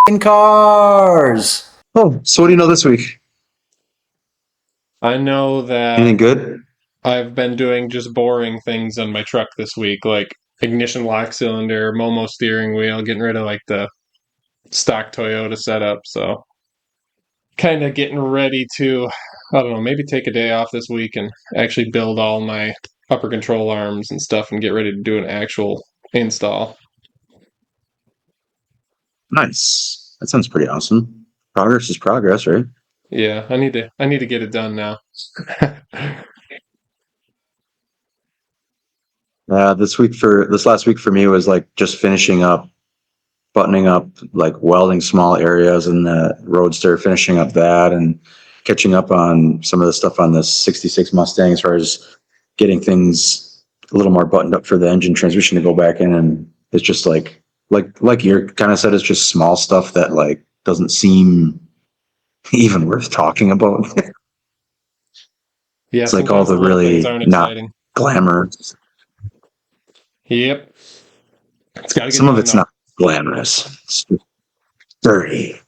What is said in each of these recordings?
in cars. Oh, so what do you know this week? I know Anything that good? I've been doing just boring things on my truck this week, like ignition lock cylinder, Momo steering wheel, getting rid of like the stock Toyota setup. So kind of getting ready to, I don't know, maybe take a day off this week and actually build all my upper control arms and stuff and get ready to do an actual install. Nice. That sounds pretty awesome. Progress is progress, right? Yeah, I need to get it done now. This last week for me was like just finishing up, buttoning up, like welding small areas in the Roadster, finishing up that and catching up on some of the stuff on the 66 Mustang as far as getting things a little more buttoned up for the engine transmission to go back in. And it's just like you're kind of said, it's just small stuff that like doesn't seem even worth talking about. Yeah, It's like all sometimes the the little things really aren't not exciting. glamour. Yep, it's got to get Some of done it's though. not glamorous. It's just dirty.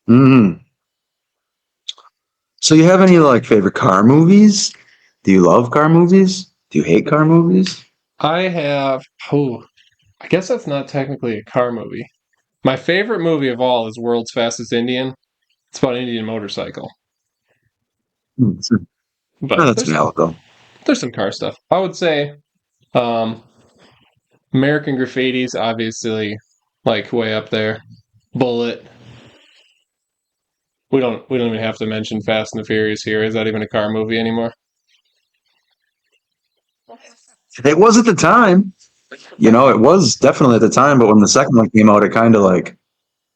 Mm. So you have any like favorite car movies? Do you love car movies? Do you hate car movies? I have, oh, I guess that's not technically a car movie. My favorite movie of all is World's Fastest Indian. It's about Indian motorcycle, Hmm, sure. Oh, but that's valid though. there's some car stuff. I would say um, American Graffiti's obviously like way up there. Bullet. We don't even have to mention Fast and the Furious here. Is that even a car movie anymore? It was at the time. It was definitely at the time, but when the second one came out, it kind of like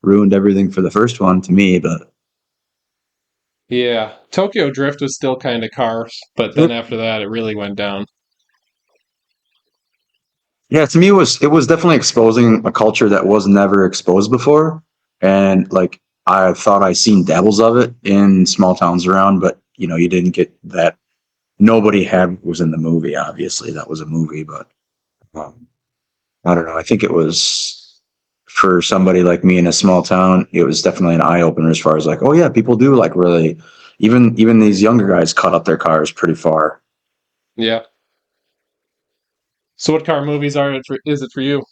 ruined everything for the first one to me. But Yeah, Tokyo Drift was still kind of cars, but then after that, it really went down. yeah, to me it was definitely exposing a culture that was never exposed before, and like I thought I seen dabbles of it in small towns around, but you didn't get that. Nobody had was in the movie. Obviously, that was a movie, but um, I don't know. I think it was for somebody like me in a small town. It was definitely an eye opener as far as like, oh yeah, people do like really. Even these younger guys cut up their cars pretty far. Yeah. So, what car movies is it for you?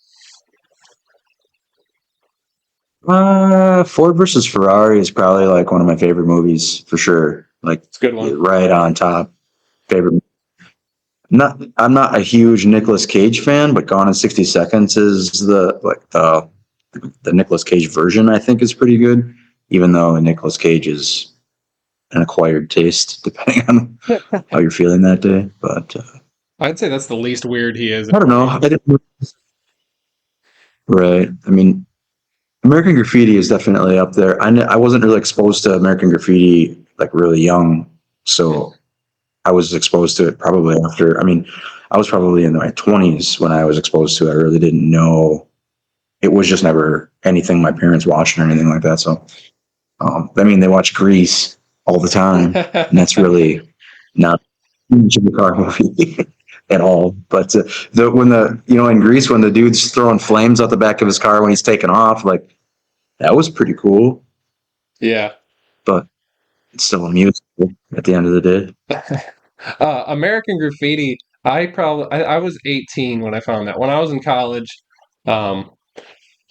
Ford versus Ferrari is probably like one of my favorite movies for sure. Like It's a good one. right on top. Favorite. I'm not a huge Nicolas Cage fan, but Gone in 60 Seconds is the Nicolas Cage version. I think is pretty good, even though Nicolas Cage is an acquired taste, depending on how you're feeling that day. But I'd say that's the least weird he is in I don't know. movies. I didn't, right. I mean, American Graffiti is definitely up there. I wasn't really exposed to American Graffiti like really young, so I was exposed to it probably after. I mean, I was probably in my 20s when I was exposed to it. I really didn't know. It was just never anything my parents watched or anything like that. So, I mean, they watch Grease all the time, and that's really not much of a car movie at all. But when in Greece when the dude's throwing flames out the back of his car when he's taking off, like that was pretty cool. Yeah. But it's still a musical at the end of the day. American Graffiti. I was 18 when I found that. When I was in college, um,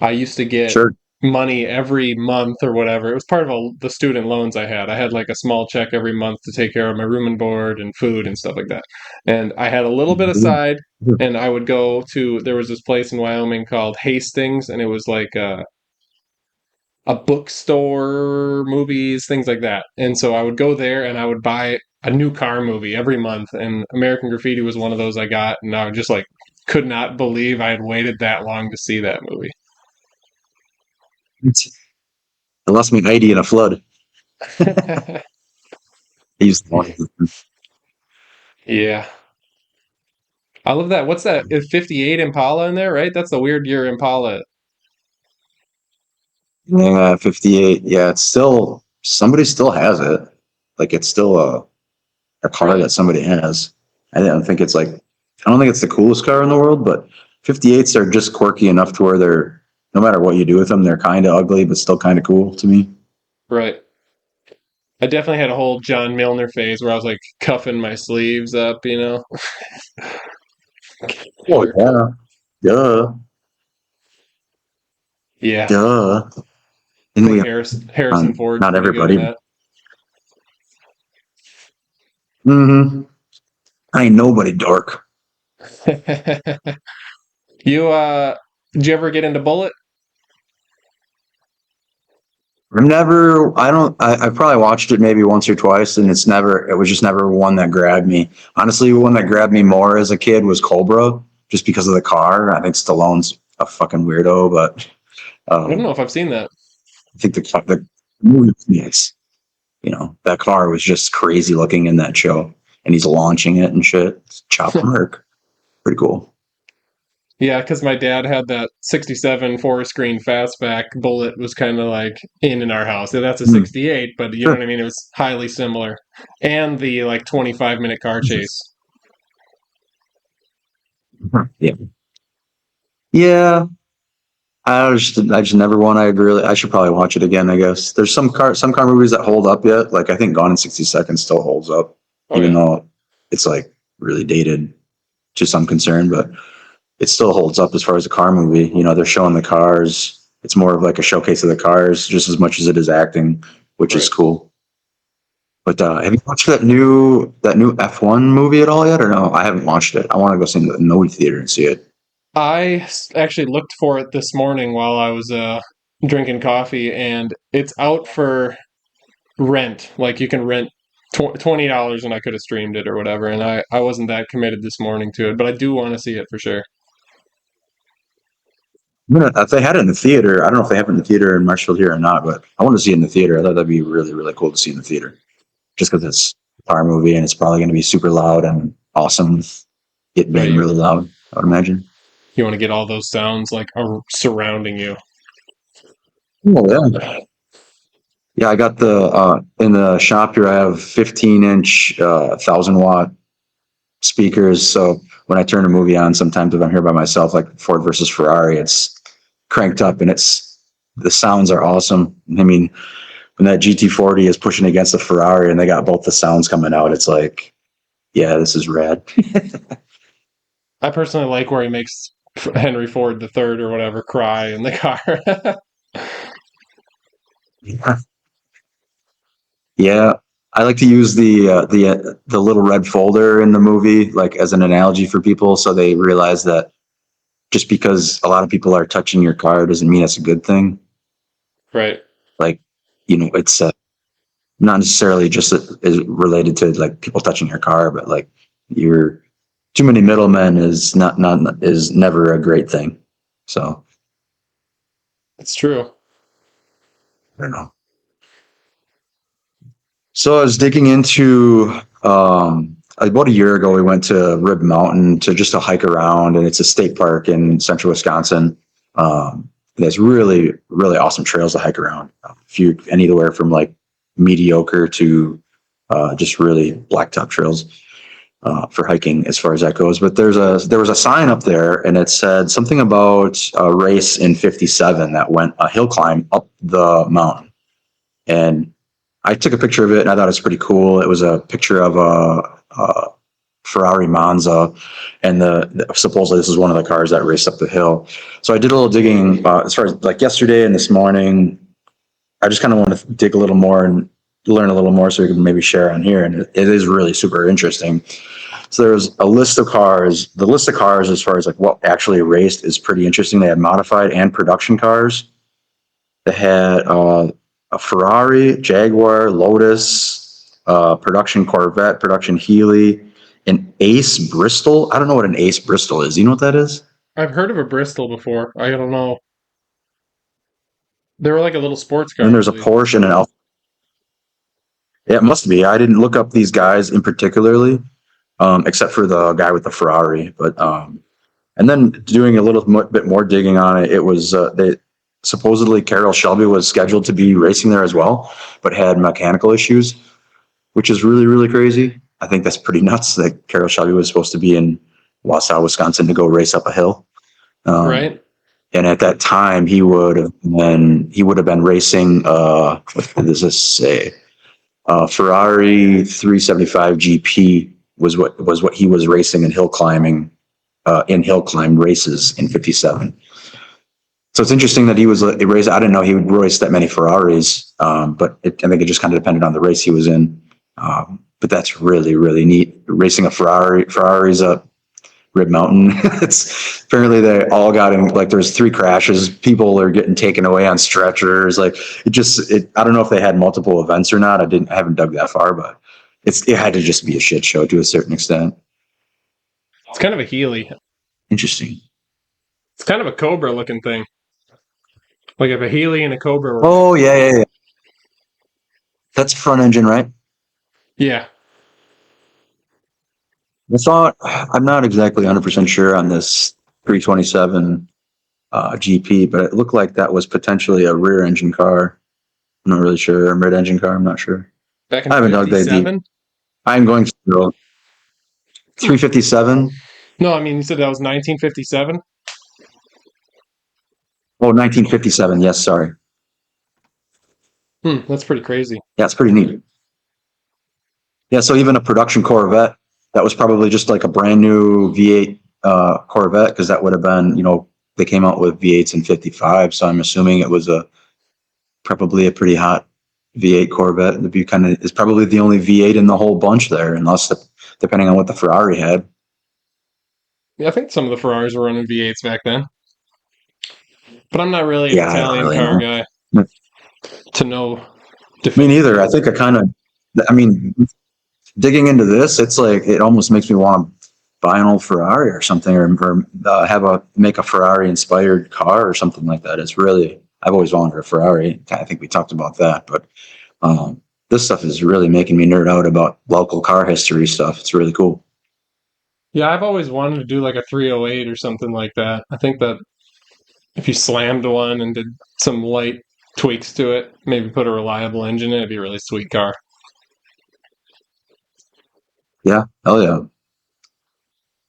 I used to get Sure. money every month or whatever. It was part of the student loans I had. I had like a small check every month to take care of my room and board and food and stuff like that. And I had a little bit aside, and I would go to. There was this place in Wyoming called Hastings, and it was like a bookstore, movies, things like that. And so I would go there and I would buy a new car movie every month. And American Graffiti was one of those I got, and I just like could not believe I had waited that long to see that movie. I lost my ID in a flood. He's the one. Yeah. I love that. What's that? Is 58 Impala in there, right? That's the weird year Impala. Yeah, 58. Yeah, it's still somebody still has it. Like it's still a car that somebody has. I don't think it's the coolest car in the world, but 58s are just quirky enough to where no matter what you do with them, they're kind of ugly, but still kind of cool to me. Right. I definitely had a whole John Milner phase where I was like cuffing my sleeves up, you know. Oh yeah, duh, Yeah, duh. I And think we Harrison Ford's not pretty good in everybody. that. Mm-hmm. I ain't nobody dork. You did you ever get into Bullet? I'm never. I don't. I probably watched it maybe once or twice, and it's never. It was just never one that grabbed me. Honestly, one that grabbed me more as a kid was Cobra, just because of the car. I think Stallone's a fucking weirdo, but I don't know um, if I've seen that. I think the movie, yes, that car was just crazy looking in that show, and he's launching it and shit. It's Chop Mark, pretty cool. Yeah, because my dad had that 67 4-screen fastback. Bullet was kind of like in our house. Yeah, that's a Hmm. 68, but you know what I mean? It was highly similar. And the like 25-minute car chase. Yeah, yeah. I just never won. I agree. I should probably watch it again. I guess there's some car movies that hold up yet. Like I think Gone in 60 Seconds still holds up, Oh even yeah. though it's like really dated to some concern, but it still holds up as far as a car movie. They're showing the cars. It's more of like a showcase of the cars just as much as it is acting, which is Right. cool. But have you watched that new F1 movie at all yet, or no? I haven't watched it. I want to go see it in the movie theater and see it. Actually looked for it this morning while I was drinking coffee, and it's out for rent. Like you can rent $20, and I could have streamed it or whatever. And I wasn't that committed this morning to it, but I do want to see it for sure. If they had it in the theater, I don't know if they have it in the theater in Marshfield here or not, but I want to see it in the theater. I thought that'd be really, really cool to see in the theater, just because it's a car movie and it's probably going to be super loud and awesome. It Right. being really loud, I would imagine. You want to get all those sounds like surrounding you. Oh yeah, yeah. I got the in the shop here. I have 15-inch, 1,000-watt speakers. So when I turn a movie on, sometimes if I'm here by myself, like Ford versus Ferrari, it's cranked up and the sounds are awesome. I mean, when that GT40 is pushing against the Ferrari and they got both the sounds coming out, it's like, yeah, this is rad. I personally like where he makes Henry Ford the third or whatever cry in the car. Yeah. Yeah. I like to use the little red folder in the movie like as an analogy for people, so they realize that just because a lot of people are touching your car doesn't mean it's a good thing. Right. Like, it's not necessarily just is related to like people touching your car, but like you're too many middlemen is never a great thing. So It's true. I don't know. So I was digging into about a year ago. We went to Rib Mountain to just to hike around, and it's a state park in central Wisconsin. There's really really awesome trails to hike around. Anywhere from like mediocre to just really blacktop trails for hiking as far as that goes. But there was a sign up there, and it said something about a race in '57 that went a hill climb up the mountain, and I took a picture of it and I thought it was pretty cool. It was a picture of a Ferrari Monza, and supposedly this is one of the cars that raced up the hill. So I did a little digging as far as like yesterday and this morning. I just kind of want to dig a little more and learn a little more so we can maybe share on here. And it is really super interesting. So there's a list of cars. The list of cars as far as like what actually raced is pretty interesting. They had modified and production cars. They had a Ferrari, Jaguar, Lotus, production Corvette, production Healy, an Ace Bristol. I don't know what an Ace Bristol is. You know what that is? I've heard of a Bristol before. I don't know. They were like a little sports And car, then I there's a believe. Porsche and an Alfa. Yeah, it must be. I didn't look up these guys in particularly, except for the guy with the Ferrari. But and then doing a little bit more digging on it, it was they supposedly Carroll Shelby was scheduled to be racing there as well, but had mechanical issues, which is really, really crazy. I think that's pretty nuts that Carroll Shelby was supposed to be in Wausau, Wisconsin to go race up a hill. Um, Right? And at that time, he would have been racing. What does this say? Ferrari 375 GP was what he was racing in hill climb races in '57. So it's interesting that he was a race. I didn't know he would race that many Ferraris, but I think it just kind of depended on the race he was in. But that's really, really neat. Racing a Ferrari's up Rib Mountain. It's apparently they all got in, like, there's 3 crashes. People are getting taken away on stretchers. Like, I don't know if they had multiple events or not. I haven't dug that far, but it had to just be a shit show to a certain extent. It's kind of a Healy. Interesting. It's kind of a Cobra looking thing. Like if a Healy and a Cobra were. Oh, yeah. That's front engine, right? Yeah. I'm not exactly 100% sure on this 327 GP, but it looked like that was potentially a rear engine car. I'm not really sure. A mid engine car, I'm not sure. Back in I haven't dug that deep. 57? I'm going to go 357. No, I mean, you said that was 1957? Oh, 1957. Yes, sorry. That's pretty crazy. Yeah, it's pretty neat. Yeah, so even a production Corvette, that was probably just like a brand new V8 Corvette, because that would have been, they came out with V8s in '55, so I'm assuming it was probably a pretty hot V8 Corvette. It's probably the only V8 in the whole bunch there, depending on what the Ferrari had. Yeah, I think some of the Ferraris were running V8s back then. But I'm not really an Yeah, I don't Italian really car know. guy to know. Me neither. I think digging into this, it's like, it almost makes me want to buy an old Ferrari or something, or make a Ferrari inspired car or something like that. I've always wanted a Ferrari. I think we talked about that, but this stuff is really making me nerd out about local car history stuff. It's really cool. Yeah, I've always wanted to do like a 308 or something like that. I think that if you slammed one and did some light tweaks to it, maybe put a reliable engine in, it'd be a really sweet car. Yeah, hell yeah.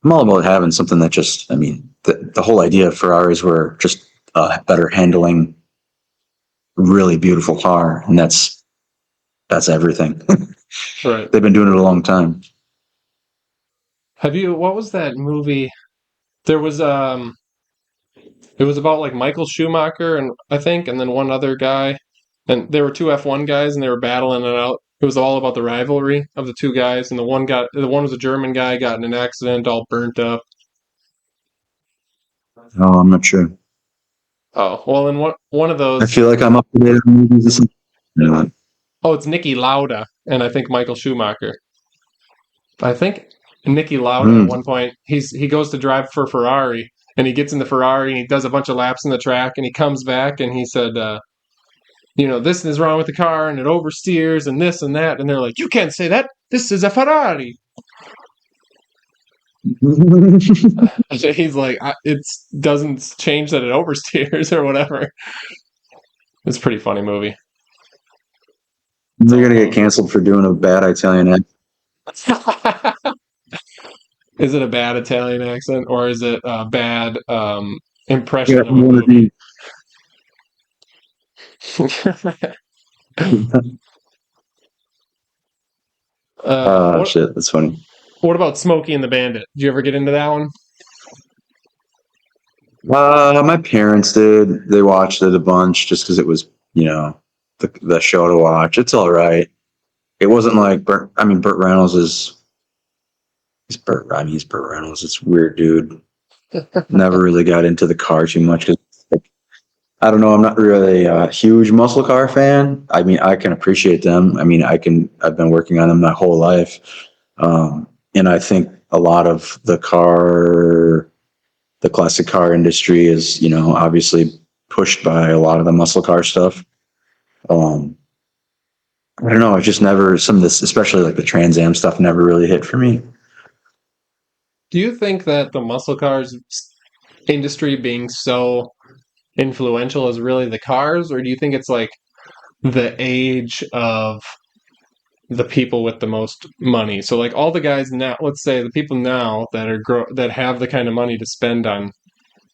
I'm all about having something that the whole idea of Ferraris were just better handling, really beautiful car, and that's everything. Right. They've been doing it a long time. What was that movie? There was it was about like Michael Schumacher and I think, and then one other guy, and there were 2 F1 guys and they were battling it out. It was all about the rivalry of the 2 guys, and the one was a German guy, got in an accident, all burnt up. Oh, I'm not sure. Oh, well, in one of I those, feel like I'm up to date on movies. No. oh, it's Nicky Lauda and I think Michael Schumacher. I think Nicky Lauda at one point he goes to drive for Ferrari and he gets in the Ferrari and he does a bunch of laps in the track and he comes back and he said, this is wrong with the car and it oversteers and this and that, and they're like, you can't say that. This is a Ferrari. He's like, it doesn't change that it oversteers or whatever. It's a pretty funny movie. They're gonna get canceled for doing a bad Italian accent. Is it a bad Italian accent or is it a bad impression Yeah, of a movie? Shit, that's funny. What about Smokey and the Bandit? Did you ever get into that one? My parents did. They watched it a bunch just because it was, the show to watch. It's all right. It wasn't like Burt Reynolds he's Burt Reynolds. It's weird, dude. Never really got into the car too much because, I don't know. I'm not really a huge muscle car fan. I mean, I can appreciate them. I've been working on them my whole life. And I think a lot of the classic car industry is, obviously pushed by a lot of the muscle car stuff. I don't know. It's just never, some of this, especially like the Trans Am stuff, never really hit for me. Do you think that the muscle cars industry being so influential is really the cars, or do you think it's like the age of the people with the most money? So like all the guys now, let's say the people now that have the kind of money to spend on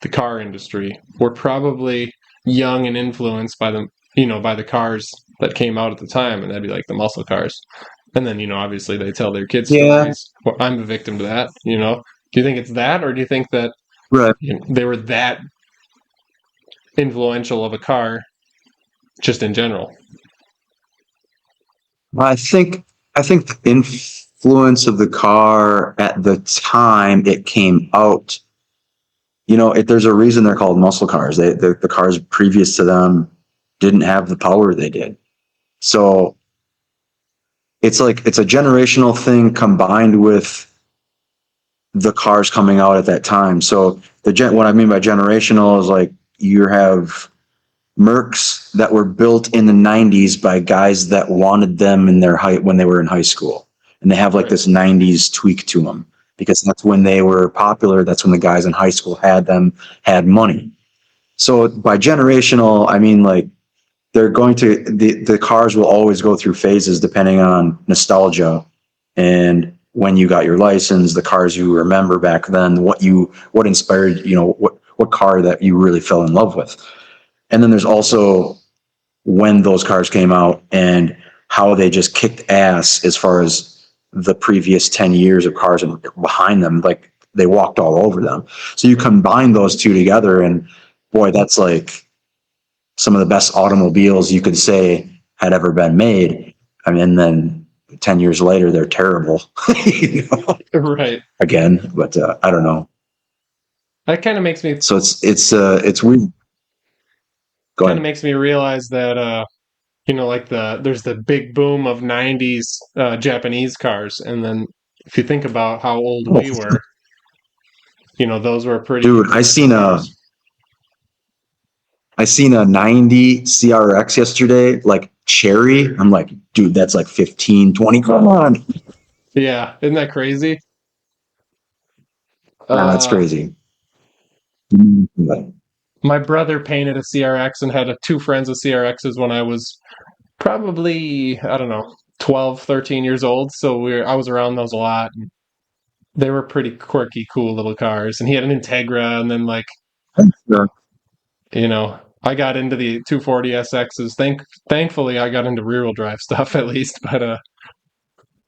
the car industry were probably young and influenced by by the cars that came out at the time, and that'd be like the muscle cars. And then, obviously they tell their kids Yeah, stories. Well, I'm a victim to that. Do you think it's that, or do you think that right. they were that influential of a car just in general? I think the influence of the car at the time it came out, there's a reason they're called muscle cars. The cars previous to them didn't have the power they did. So it's like it's a generational thing combined with the cars coming out at that time. So what I mean by generational is like you have Mercs that were built in the 90s by guys that wanted them in their height when they were in high school. And they have like this 90s tweak to them because that's when they were popular. That's when the guys in high school had them, had money. So by generational, I mean like the cars will always go through phases depending on nostalgia and when you got your license, the cars you remember back then, what inspired, what car that you really fell in love with. And then there's also when those cars came out and how they just kicked ass as far as the previous 10 years of cars and behind them, like they walked all over them. So you combine those two together and boy, that's like some of the best automobiles you could say had ever been made. I mean, and then 10 years later, they're terrible, Right. again, but I don't know. That kind of makes me So it's weird. Go kind of ahead. makes me realize that like there's the big boom of 90s Japanese cars, and then if you think about how old Oh, we were, those were pretty dude, influential cars. I seen a 90 CRX yesterday, like cherry. I'm like, dude, that's like 15, 20. Come on. Yeah, isn't that crazy? That's Uh, crazy. my brother painted a CRX and had two friends with CRXs when I was probably, I don't know, 12, 13 years old. So I was around those a lot. And they were pretty quirky, cool little cars. And he had an Integra, and then I got into the 240 SXs. Thankfully, I got into rear wheel drive stuff at least. But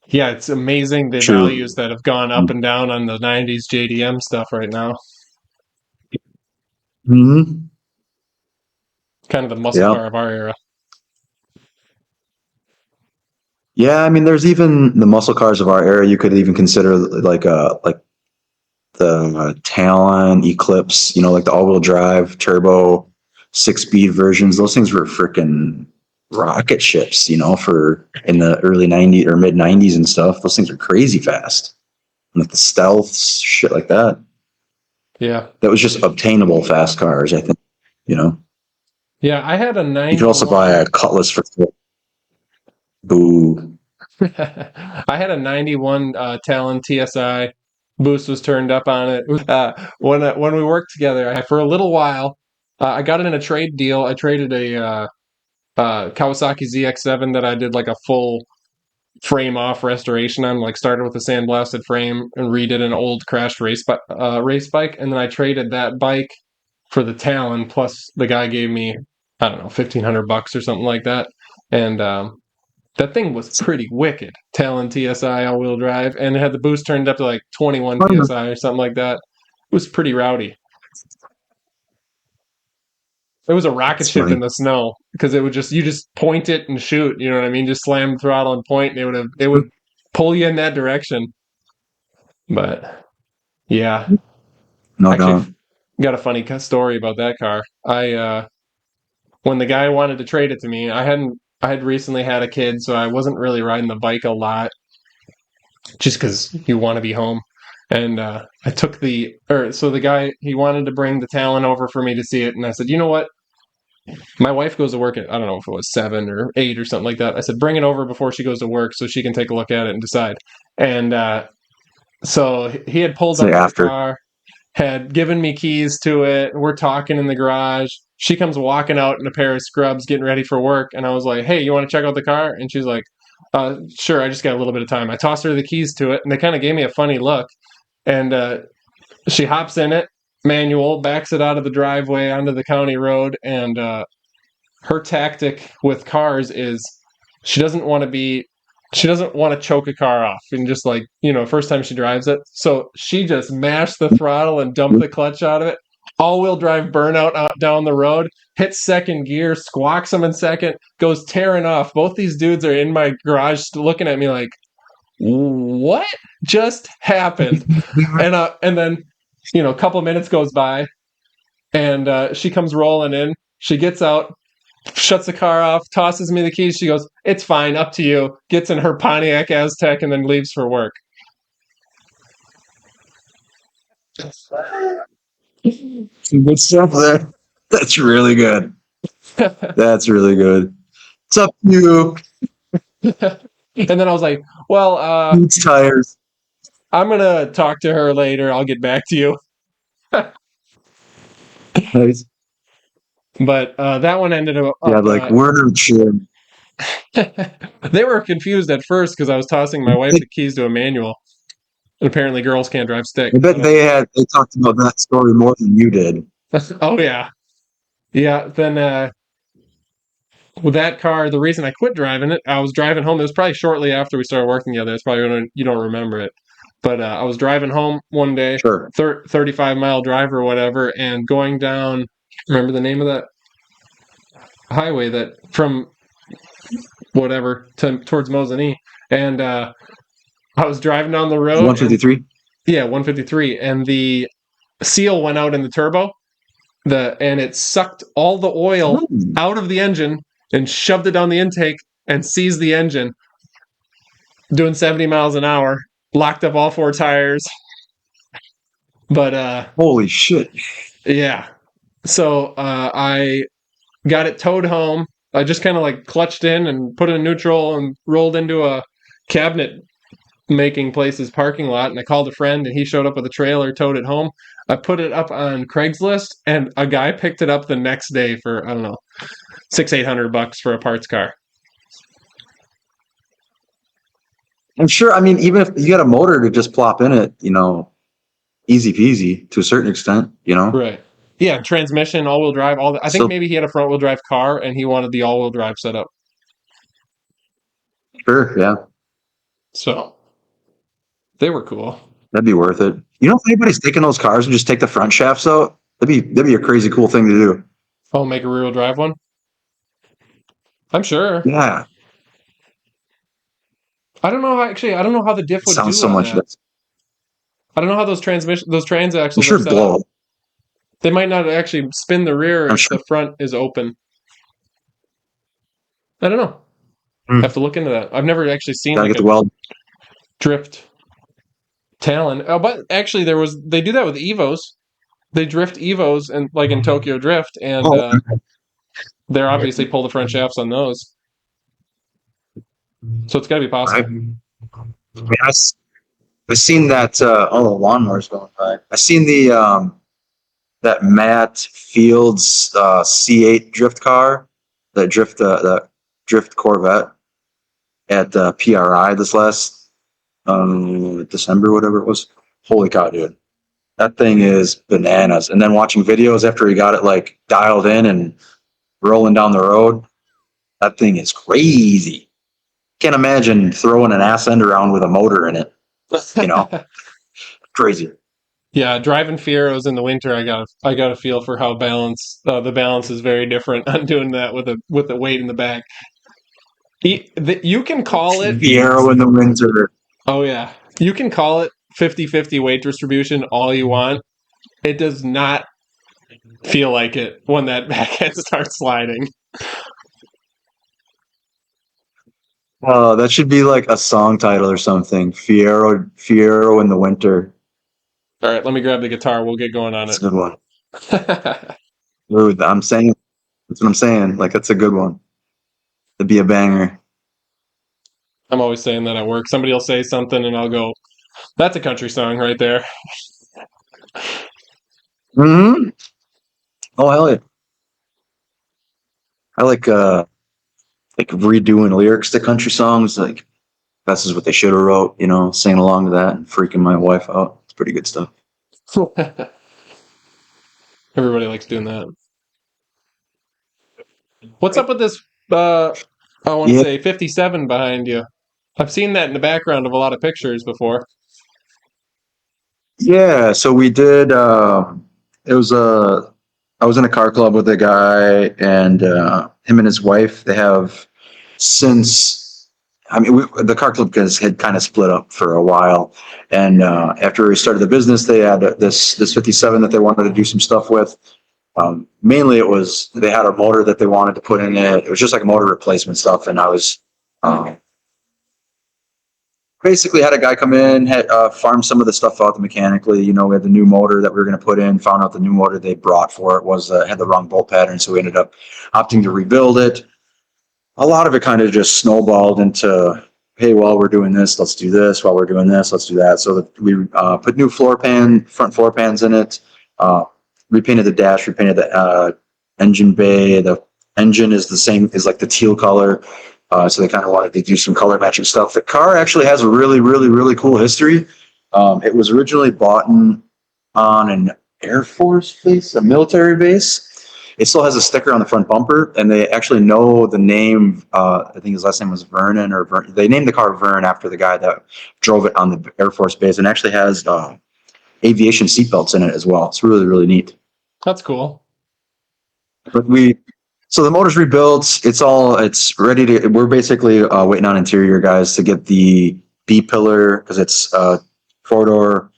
yeah, it's amazing the values True. that have gone up and down on the 90s JDM stuff right now. Hmm. Kind of the muscle Yeah. car of our era. Yeah. I mean, there's even the muscle cars of our era. You could even consider like the Talon Eclipse, like the all-wheel drive turbo 6-speed versions. Those things were freaking rocket ships, for in the early 90s or mid 90s and stuff. Those things are crazy fast. Like the stealth shit like that. Yeah. That was just obtainable fast cars, I think. You know, Yeah, I had a you could also buy 91. a Cutlass for boo. I had a 91 Talon TSI. Boost was turned up on it. When we worked together, for a little while, I got it in a trade deal. I traded a Kawasaki ZX7 that I did like a full frame off restoration on. Like started with a sandblasted frame and redid an old crashed race bike, and then I traded that bike for the Talon. Plus, the guy gave me, I don't know, $1,500 or something like that, and that thing was pretty wicked. Talon TSI all wheel drive, and it had the boost turned up to like 21 psi or something like that. It was pretty rowdy. It was a rocket It's ship in funny. the snow because you just point it and shoot. You know what I mean? Just slam the throttle and point, and it would pull you in that direction. But yeah, No actually, doubt. got a funny story about that car. When the guy wanted to trade it to me, I had recently had a kid, so I wasn't really riding the bike a lot, just because you want to be home. And I took so the guy, he wanted to bring the Talon over for me to see it. And I said, you know what? My wife goes to work at, I don't know if it was 7 or 8 or something like that. I said, bring it over before she goes to work so she can take a look at it and decide. And so he had pulled Say up to the after. car, had given me keys to it. We're talking in the garage. She comes walking out in a pair of scrubs, getting ready for work. And I was like, hey, you want to check out the car? And she's like, sure, I just got a little bit of time. I tossed her the keys to it, and they kind of gave me a funny look. And she hops in it, manual, backs it out of the driveway onto the county road, and her tactic with cars is she doesn't want to choke a car off and just like, first time she drives it. So she just mashed the throttle and dumped the clutch out of it. All-wheel drive burnout out down the road, hits second gear, squawks them in second, goes tearing off. Both these dudes are in my garage looking at me like, what just happened? And then, a couple minutes goes by, and she comes rolling in. She gets out, shuts the car off, tosses me the keys. She goes, "It's fine, up to you." Gets in her Pontiac Aztek and then leaves for work. Some good stuff there. That's really good. That's really good. It's up to you. And then I was like, well, It's tires. I'm going to talk to her later. I'll get back to you. Nice. But that one ended up... Yeah, like word shit. They were confused at first because I was tossing my wife the keys to a manual. And apparently girls can't drive stick. I bet they talked about that story more than you did. Oh, yeah. Yeah, then with that car, the reason I quit driving it, I was driving home. It was probably shortly after we started working together. It's probably when you don't remember it. But I was driving home one day, Sure. 35-mile drive or whatever, and going down, remember the name of that highway that from whatever towards Mosinee. And I was driving down the road. 153? Yeah, 153. And the seal went out in the turbo. And it sucked all the oil out of the engine and shoved it down the intake and seized the engine. Doing 70 miles an hour, locked up all four tires. But holy shit. Yeah. So I got it towed home. I just kind of like clutched in and put it in neutral and rolled into a cabinet making place's parking lot, and I called a friend and he showed up with a trailer, towed it home. I put it up on Craigslist and a guy picked it up the next day for, I don't know, $600-800 for a parts car. I'm sure, I mean, even if you got a motor to just plop in it, easy peasy to a certain extent, Right. Yeah, transmission, all-wheel drive, all that. I think maybe he had a front-wheel drive car and he wanted the all-wheel drive setup. Sure, yeah. So they were cool. That'd be worth it. If anybody's taking those cars and just take the front shafts out, that'd be a crazy cool thing to do. Oh, make a rear-wheel drive one? I'm sure. Yeah. I don't know how the diff would Sounds do so on much. that. I don't know how those transaxles I'm sure are set blow. up. They might not actually spin the rear if the front is open. I don't know. I have to look into that. I've never actually seen like a drift Talon. Oh, but actually they do that with Evos. They drift Evos and like in Tokyo Drift, and they're obviously pull the front shafts on those. So it's got to be possible. I mean, I've seen that. The lawnmower's going by. I seen that Matt Fields C8 drift car, the drift Corvette at PRI this last December, whatever it was. Holy cow, dude! That thing is bananas. And then watching videos after he got it like dialed in and rolling down the road, that thing is crazy. Can't imagine throwing an ass end around with a motor in it. Crazy. Yeah, driving Fieros in the winter, I got a feel for how the balance is very different on doing that with the weight in the back. You can call it Fiero in the winter. Oh yeah, you can call it 50-50 weight distribution all you want. It does not feel like it when that back end starts sliding. That should be like a song title or something. Fiero in the winter. All right, let me grab the guitar. We'll get going on That's it. a good one. Dude, that's what I'm saying. Like, that's a good one. It'd be a banger. I'm always saying that at work. Somebody will say something and I'll go, "That's a country song right there." Mm-hmm. Oh, hell yeah. I like redoing lyrics to country songs. Like, this is what they should have wrote, singing along to that and freaking my wife out. It's pretty good stuff. Everybody likes doing that. What's up with this? I want to Yeah, say 57 behind you. I've seen that in the background of a lot of pictures before. yeah. So we did. It was a. I was in a car club with a guy, and him and his wife. They have since. I mean, the car club had kind of split up for a while, and after we started the business, they had this 57 that they wanted to do some stuff with. Mainly, it was they had a motor that they wanted to put in it. It was just like motor replacement stuff, and I was um, basically had a guy come in, had farm some of the stuff out mechanically. You know, we had the new motor that we were going to put in. Found out the new motor they brought for it was had the wrong bolt pattern, so we ended up opting to rebuild it. A lot of it kind of just snowballed into, hey, while we're doing this, let's do this. While we're doing this, let's do that. So that we put new front floor pans in it. Uh, Repainted the dash, repainted the engine bay. The engine is the same, is like the teal color. So they kind of wanted to do some color matching stuff. The car actually has a really, really, really cool history. It was originally bought on an Air Force base, a military base. It still has a sticker on the front bumper, and they actually know the name. I think his last name was Vernon, or they named the car Vern after the guy that drove it on the Air Force base, and actually has aviation seatbelts in it as well. It's really, really neat. That's cool. But so the motor's rebuilt. It's ready to. We're basically waiting on interior guys to get the B pillar because it's 4-door.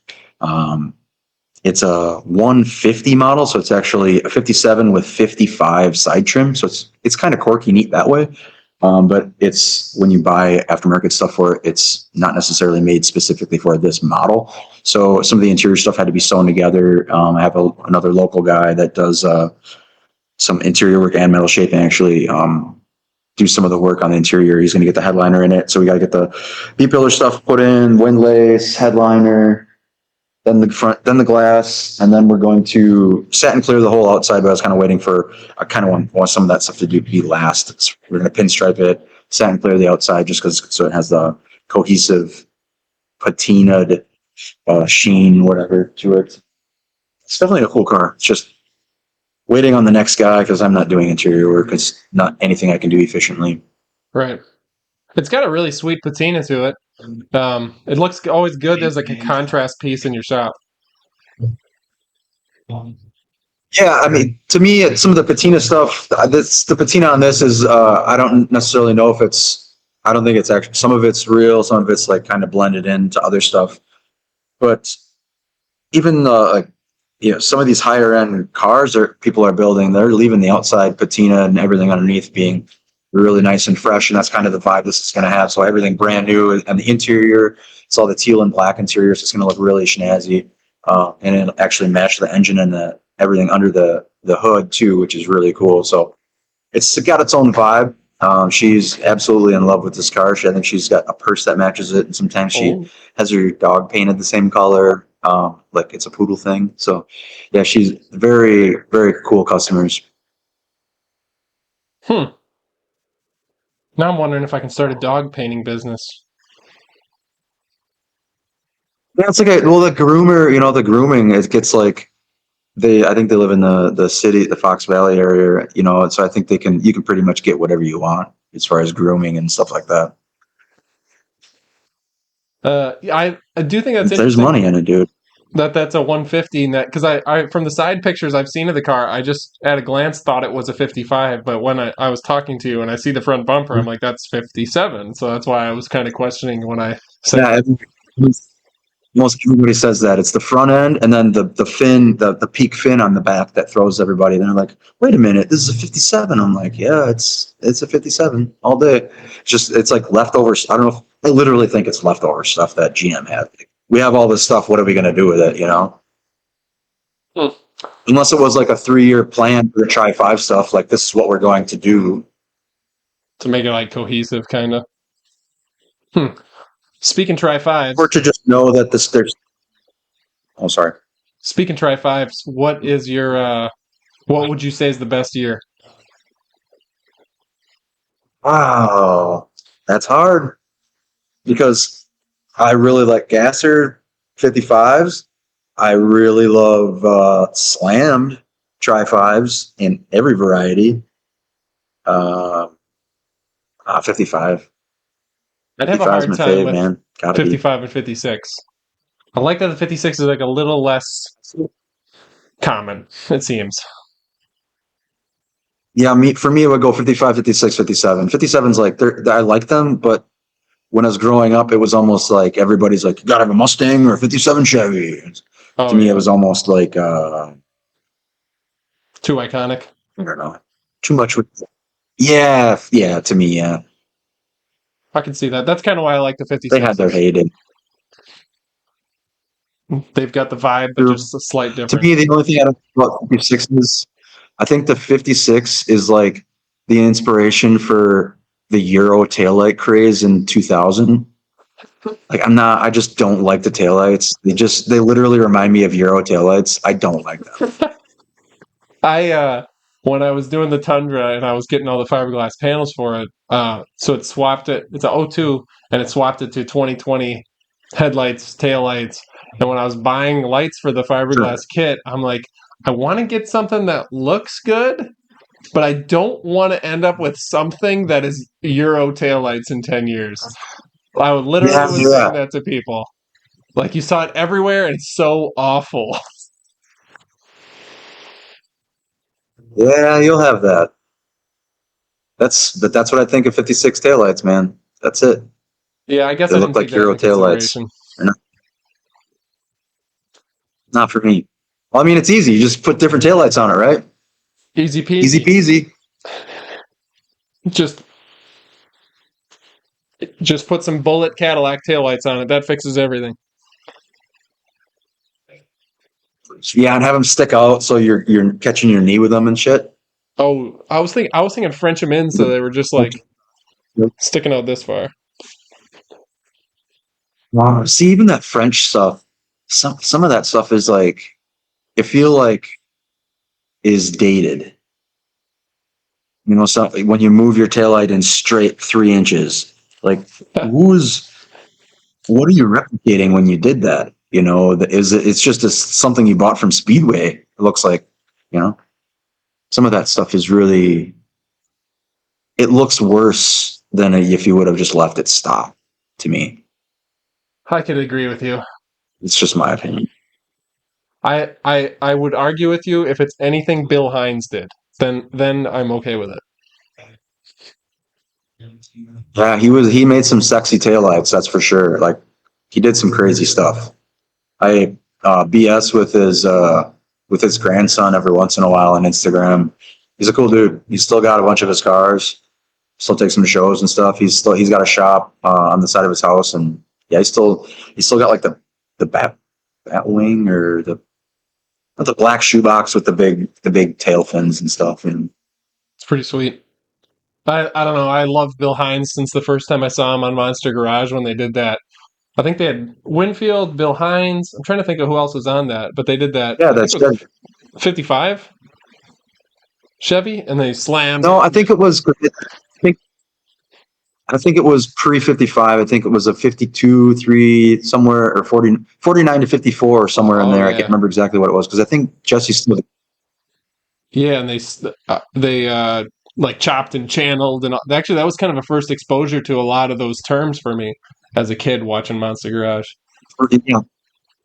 It's a 150 model, so it's actually a 57 with 55 side trim. So it's kind of quirky, neat that way. But it's when you buy aftermarket stuff for it, it's not necessarily made specifically for this model. So some of the interior stuff had to be sewn together. I have another local guy that does some interior work and metal shaping. Actually, do some of the work on the interior. He's going to get the headliner in it, so we got to get the B pillar stuff put in, windlace, headliner. Then the front, then the glass, and then we're going to satin clear the whole outside. But I was kind of waiting for, I kind of want some of that stuff to be last. We're going to pinstripe it, satin clear the outside, just because so it has the cohesive patinaed sheen, whatever, to it. It's definitely a cool car. It's just waiting on the next guy because I'm not doing interior work. It's not anything I can do efficiently. Right. It's got a really sweet patina to it. It looks always good as like a contrast piece in your shop. Yeah, I mean, to me, some of the patina stuff, the patina on this is, I don't necessarily know if I don't think it's actually, some of it's real, some of it's like kind of blended into other stuff. But even some of these higher end cars that people are building, they're leaving the outside patina and everything underneath being really nice and fresh. And that's kind of the vibe this is going to have. So everything brand new, and the interior, it's all the teal and black interior. So it's going to look really snazzy. And it'll actually match the engine and everything under the hood too, which is really cool. So it's got its own vibe. She's absolutely in love with this car. I think she's got a purse that matches it, and sometimes she has her dog painted the same color, like it's a poodle thing. So yeah, she's very, very cool customers. Now I'm wondering if I can start a dog painting business. Yeah, it's like the groomer, the grooming, it gets like I think they live in the city, the Fox Valley area, so I think you can pretty much get whatever you want as far as grooming and stuff like that. I do think that's There's interesting money in it, dude. that's a 150 net, because I from the side pictures I've seen of the car, I just at a glance thought it was a 55, but when I was talking to you and I see the front bumper, I'm like, that's 57. So that's why I was kind of questioning when I said Yeah, most everybody says that it's the front end and then the fin, the peak fin on the back that throws everybody. Then they're like, wait a minute, this is a 57. I'm like, yeah, it's a 57 all day. It's like leftovers. I don't know. I literally think it's leftover stuff that GM had. We have all this stuff. What are we going to do with it? Hmm. Unless it was like a 3-year plan for the Tri 5 stuff. Like, this is what we're going to do to make it like cohesive, kind of. Speaking Tri Fives, or to just know that there's. Oh, sorry. Speaking Tri Fives, what is your what would you say is the best year? Wow, that's hard because I really like Gasser 55s. I really love Slammed. tri-5s in every variety. 55. I'd have a 55 is hard my time fave, with man. Gotta be. 55 and 56. I like that the 56 is like a little less common, it seems. Yeah, for me, it would go 55, 56, 57. 57's like, I like them, but when I was growing up, it was almost like everybody's like, you gotta have a Mustang or a 57 Chevy. To Oh, me, it yeah. was almost like, Too iconic. I don't know, too much with, yeah, yeah, to me, yeah. I can see that. That's kind of why I like the They had their 56s. heyday. They've got the vibe, but True. just a slight To me, difference. the only thing I don't know about 56 is I think the 56 is like the inspiration for the Euro taillight craze in 2000. Like I just don't like the taillights. They literally remind me of Euro taillights. I don't like them. I when I was doing the Tundra and I was getting all the fiberglass panels for it, so it swapped it. It's a O2, and it swapped it to 2020 headlights, taillights. And when I was buying lights for the fiberglass Sure. kit, I'm like, I want to get something that looks good, but I don't want to end up with something that is Euro taillights in 10 years. I would literally Yeah, was saying yeah. that to people. Like you saw it everywhere, and it's so awful. Yeah, you'll have that. That's what I think of 56 taillights, man. That's it. Yeah, I guess They I look didn't take like that Euro into taillights. consideration. They're not for me. Well, I mean, it's easy. You just put different taillights on it, right? Easy Easy peasy. peasy. Just just put some bullet Cadillac taillights on it. That fixes everything. Yeah, and have them stick out so you're catching your knee with them and shit. Oh, I was thinking French them in so they were just like sticking out this far. Wow. See, even that French stuff, some of that stuff is like, I feel like is dated. You know, so when you move your taillight in straight 3 inches, like who's what are you replicating when you did that? You know, it's just something you bought from Speedway. It looks like, you know, some of that stuff is really it looks worse than if you would have just left it stock. To me, I could agree with you. it's just my opinion. I would argue with you if it's anything Bill Hines did. Then I'm okay with it. Yeah, he made some sexy taillights, that's for sure. Like he did some crazy stuff. I BS with his grandson every once in a while on Instagram. He's a cool dude. He's still got a bunch of his cars. Still takes him to shows and stuff. He's got a shop on the side of his house, and yeah, he's still got like the bat wing or the black shoebox with the big tail fins and stuff. And It's pretty sweet. I don't know. I loved Bill Hines since the first time I saw him on Monster Garage when they did that. I think they had Winfield, Bill Hines. I'm trying to think of who else was on that, but they did that. yeah, I think that's it was good. a 55 Chevy, and they slammed. No, I think it was. I think it was pre 55. I think it was a 52, 3, somewhere, or 49 to 54, or somewhere in Oh there. I can't yeah, remember exactly what it was because I think Jesse still. yeah, and they like chopped and channeled, and actually that was kind of a first exposure to a lot of those terms for me as a kid watching Monster Garage. Yeah,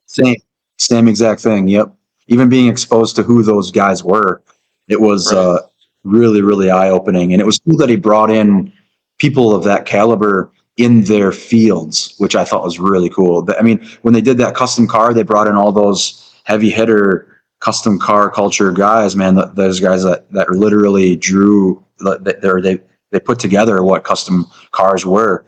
same, same exact thing. Yep. Even being exposed to who those guys were, it was Right. really, really eye opening. And it was cool that he brought in people of that caliber in their fields, which I thought was really cool. I mean, when they did that custom car, they brought in all those heavy hitter custom car culture guys, man. Those guys that literally drew, they put together what custom cars were.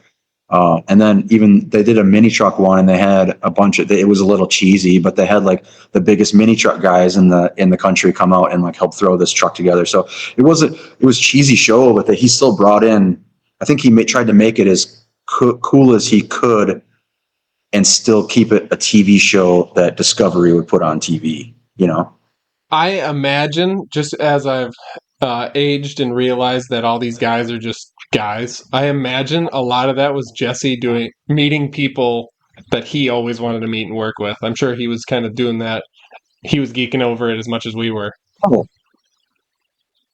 And then even they did a mini truck one, and they had a bunch of. It was a little cheesy, but they had like the biggest mini truck guys in the country come out and like help throw this truck together. So it was cheesy show, but that he still brought in. I think tried to make it as cool as he could, and still keep it a TV show that Discovery would put on TV. You know. I imagine, just as I've aged and realized that all these guys are just guys, I imagine a lot of that was Jesse meeting people that he always wanted to meet and work with. I'm sure he was kind of doing that. He was geeking over it as much as we were.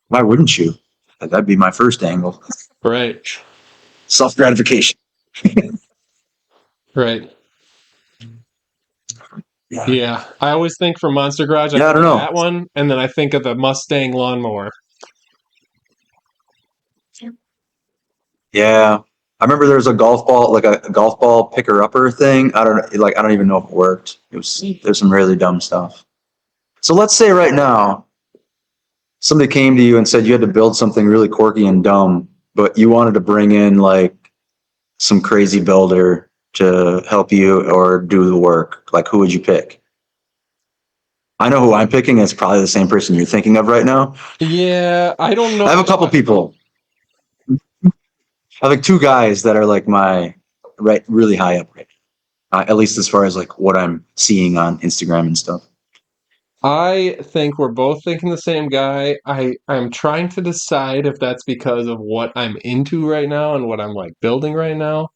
Why wouldn't you? That'd be my first angle. Right. Self gratification. Right. Yeah. Yeah. I always think for Monster Garage, I Yeah, I think don't of know. that one, and then I think of the Mustang lawnmower. Yeah. I remember there was a golf ball, like a golf ball picker upper thing. I don't even know if it worked. There's some really dumb stuff. So let's say right now, somebody came to you and said you had to build something really quirky and dumb, but you wanted to bring in like some crazy builder to help you or do the work. Like, who would you pick? I know who I'm picking. It's probably the same person you're thinking of right now. Yeah, I don't I have a know. couple people. I have like two guys that are like my right, really high up right now. At least as far as like what I'm seeing on Instagram and stuff. I think we're both thinking the same guy. I'm trying to decide if that's because of what I'm into right now and what I'm like building right now.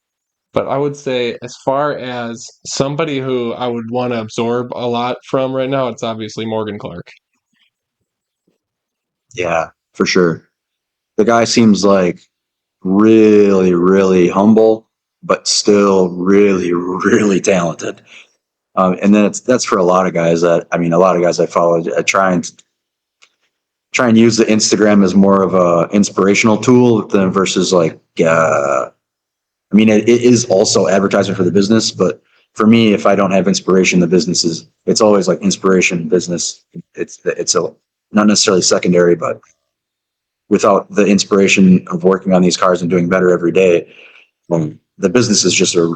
But I would say, as far as somebody who I would want to absorb a lot from right now, it's obviously Morgan Clark. Yeah, for sure. The guy seems like really, really humble, but still really, really talented. And then that's for a lot of guys a lot of guys I follow. I try and use the Instagram as more of a inspirational tool than versus like, it is also advertising for the business, but for me, if I don't have inspiration, it's always like inspiration business. It's a, not necessarily secondary, but without the inspiration of working on these cars and doing better every day, the business is just a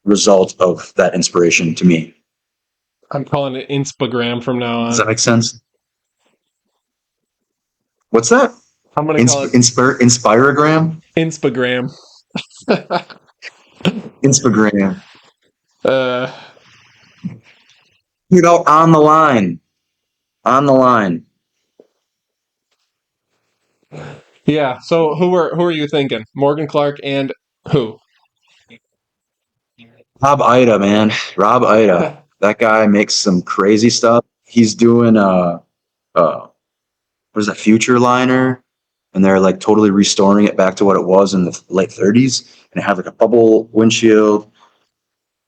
result of that inspiration to me. I'm calling it Instagram from now Does on. that make sense? What's that? I'm going to call it Inspirogram? Instagram. Instagram. uh, On the line. On the line. yeah. So who are you thinking? Morgan Clark and who? Rob Ida, man. Rob Ida. That guy makes some crazy stuff. He's doing what is that, Future Liner? And they're like totally restoring it back to what it was in the late 30s. And it had like a bubble windshield.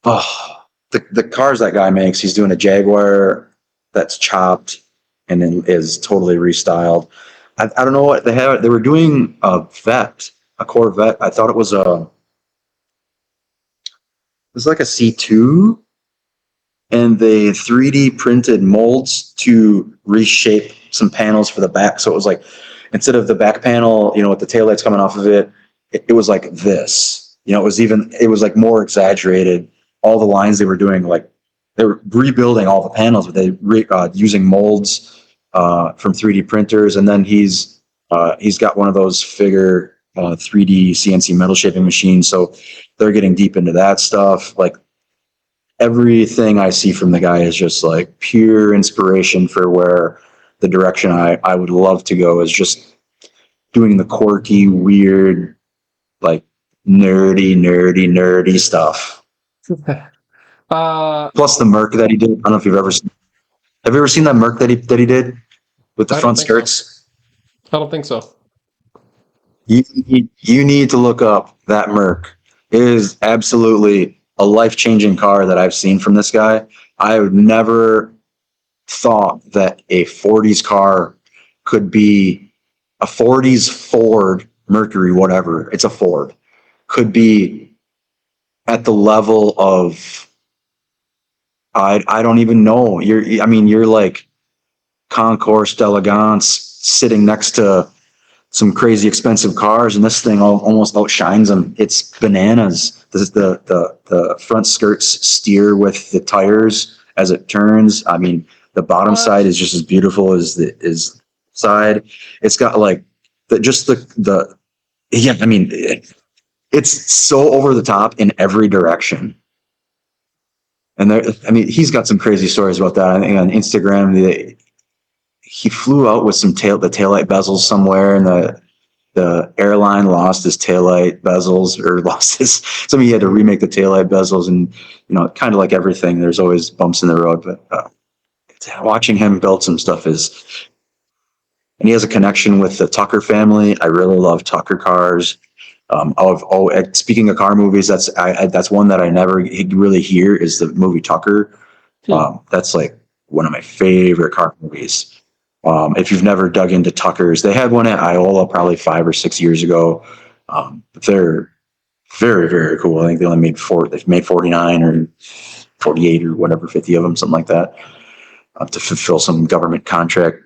Oh, the cars that guy makes, he's doing a Jaguar that's chopped and then is totally restyled. I don't know what they had. They were doing a Corvette. I thought it was like a C2, and they 3D printed molds to reshape some panels for the back. So it was like, instead of the back panel, with the taillights coming off of it, it was like this. It was like more exaggerated. All the lines they were doing, like they were rebuilding all the panels, but using molds from 3D printers. And then he's got one of those figure 3D CNC metal shaping machines. So they're getting deep into that stuff. Like, everything I see from the guy is just like pure inspiration for where the direction I would love to go, is just doing the quirky, weird, like nerdy stuff. Plus the Merc that he did. I don't know if you've ever seen. Have you ever seen that Merc that he did with the I don't front think so. skirts? I don't think so. You need to look up that Merc. It is absolutely a life-changing car that I've seen from this guy. I would never thought that a 40s car could be a 40s Ford Mercury, whatever, it's a Ford, could be at the level of, I don't even know. You're like Concours d'Elegance sitting next to some crazy expensive cars, and this thing almost outshines them. It's bananas. The front skirts steer with the tires as it turns. The bottom side is just as beautiful as the side. It's got like the yeah. It's so over the top in every direction. And he's got some crazy stories about that. I think on Instagram, he flew out with the taillight bezels somewhere, and the airline lost his taillight bezels, or he had to remake the taillight bezels. And kind of like everything, there's always bumps in the road, but watching him build some stuff and he has a connection with the Tucker family. I really love Tucker cars. Speaking of car movies, that's one that I never really hear is the movie Tucker. That's like one of my favorite car movies. If you've never dug into Tuckers, they had one at Iola probably 5 or 6 years ago. They're very, very cool. I think they only made they've made 49 or 48 or whatever, 50 of them, something like that, to fulfill some government contract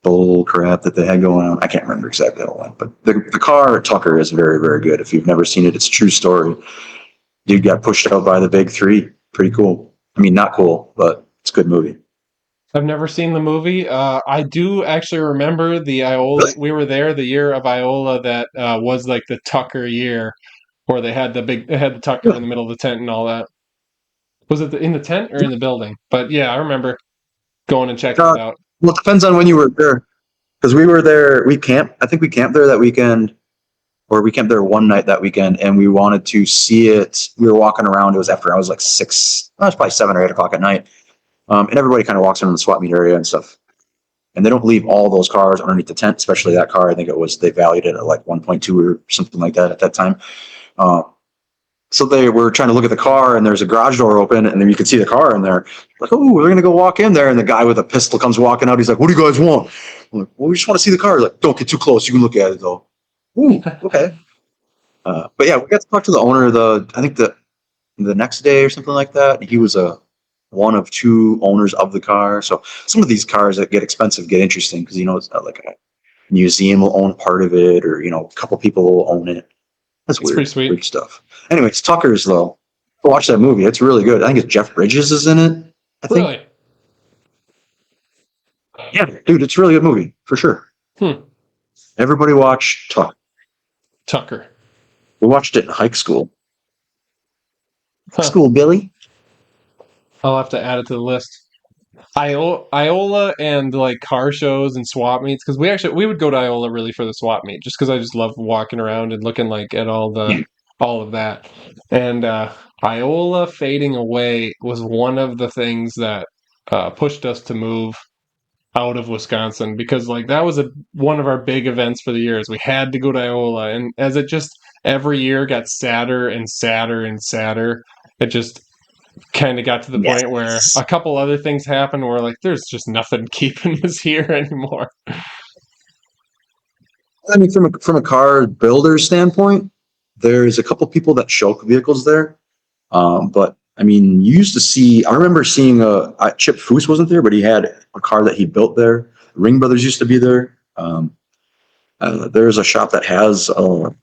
bull crap that they had going on. I can't remember exactly how it went, but the car Tucker is very, very good. If you've never seen it, it's a true story. Dude got pushed out by the big three. Pretty cool. I mean, not cool, but it's a good movie. I've never seen the movie. I do actually remember the Iola. Really? We were there the year of Iola that was like the Tucker year, where they had the Tucker in the middle of the tent and all that. Was it in the tent or in the building? But yeah, I remember going and checking it out. Well, it depends on when you were there, because we were there. I think we camped there that weekend, or we camped there one night that weekend, and we wanted to see it. We were walking around. It was after I was like 6. It was probably 7 or 8 o'clock at night. And everybody kind of walks around the swap meet area and stuff. And they don't leave all those cars underneath the tent, especially that car. I think they valued it at like 1.2 or something like that at that time. So they were trying to look at the car, and there's a garage door open, and then you can see the car in there. Like, oh, we're going to go walk in there. And the guy with a pistol comes walking out. He's like, what do you guys want? I'm like, well, we just want to see the car. He's like, don't get too close. You can look at it, though. Ooh, okay. But yeah, we got to talk to the owner I think the next day or something like that. He was one of 2 owners of the car. So some of these cars that get expensive get interesting because, it's not like a museum will own part of it, or, a couple people will own it. That's weird. Pretty sweet. Weird stuff. Anyways, Tucker's, though. Watch that movie. It's really good. I think it's Jeff Bridges is in it. I think. Really? Yeah, dude, it's a really good movie, for sure. Everybody watch Tucker. We watched it in hike school. School, Billy. I'll have to add it to the list. Iola and like car shows and swap meets, because we would go to Iola really for the swap meet, just because I just love walking around and looking like at all of that. And Iola fading away was one of the things that pushed us to move out of Wisconsin, because like that was one of our big events for the years. We had to go to Iola, and as it just every year got sadder and sadder and sadder, it just kind of got to the point where a couple other things happened where like there's just nothing keeping us here anymore. I mean, from a car builder standpoint, there's a couple people that show vehicles there. But I mean, you used to see. I remember seeing Chip Foose wasn't there, but he had a car that he built there. Ring Brothers used to be there. There's a shop that has a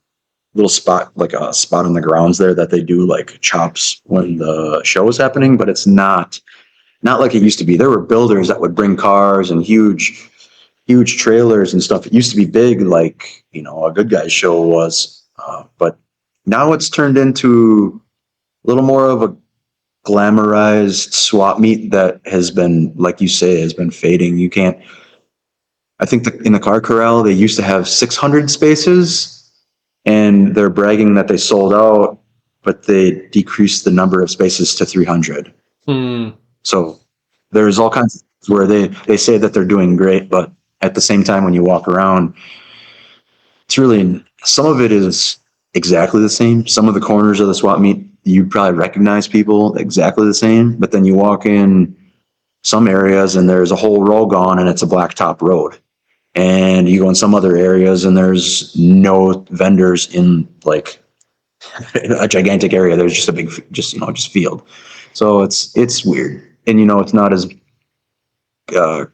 little spot, like a spot on the grounds there, that they do like chops when the show is happening, but it's not like it used to be. There were builders that would bring cars and huge trailers and stuff. It used to be big, like, a Good Guys show was, but now it's turned into a little more of a glamorized swap meet that has been, like you say, has been fading. You can't. I think in the car corral they used to have 600 spaces. And they're bragging that they sold out, but they decreased the number of spaces to 300. So there's all kinds of things where they say that they're doing great, but at the same time, when you walk around, it's really, some of it is exactly the same. Some of the corners of the swap meet, you probably recognize people exactly the same, but then you walk in some areas and there's a whole row gone and it's a blacktop road. And you go in some other areas and there's no vendors in like a gigantic area. There's just a big, just field. So it's weird. And, it's not as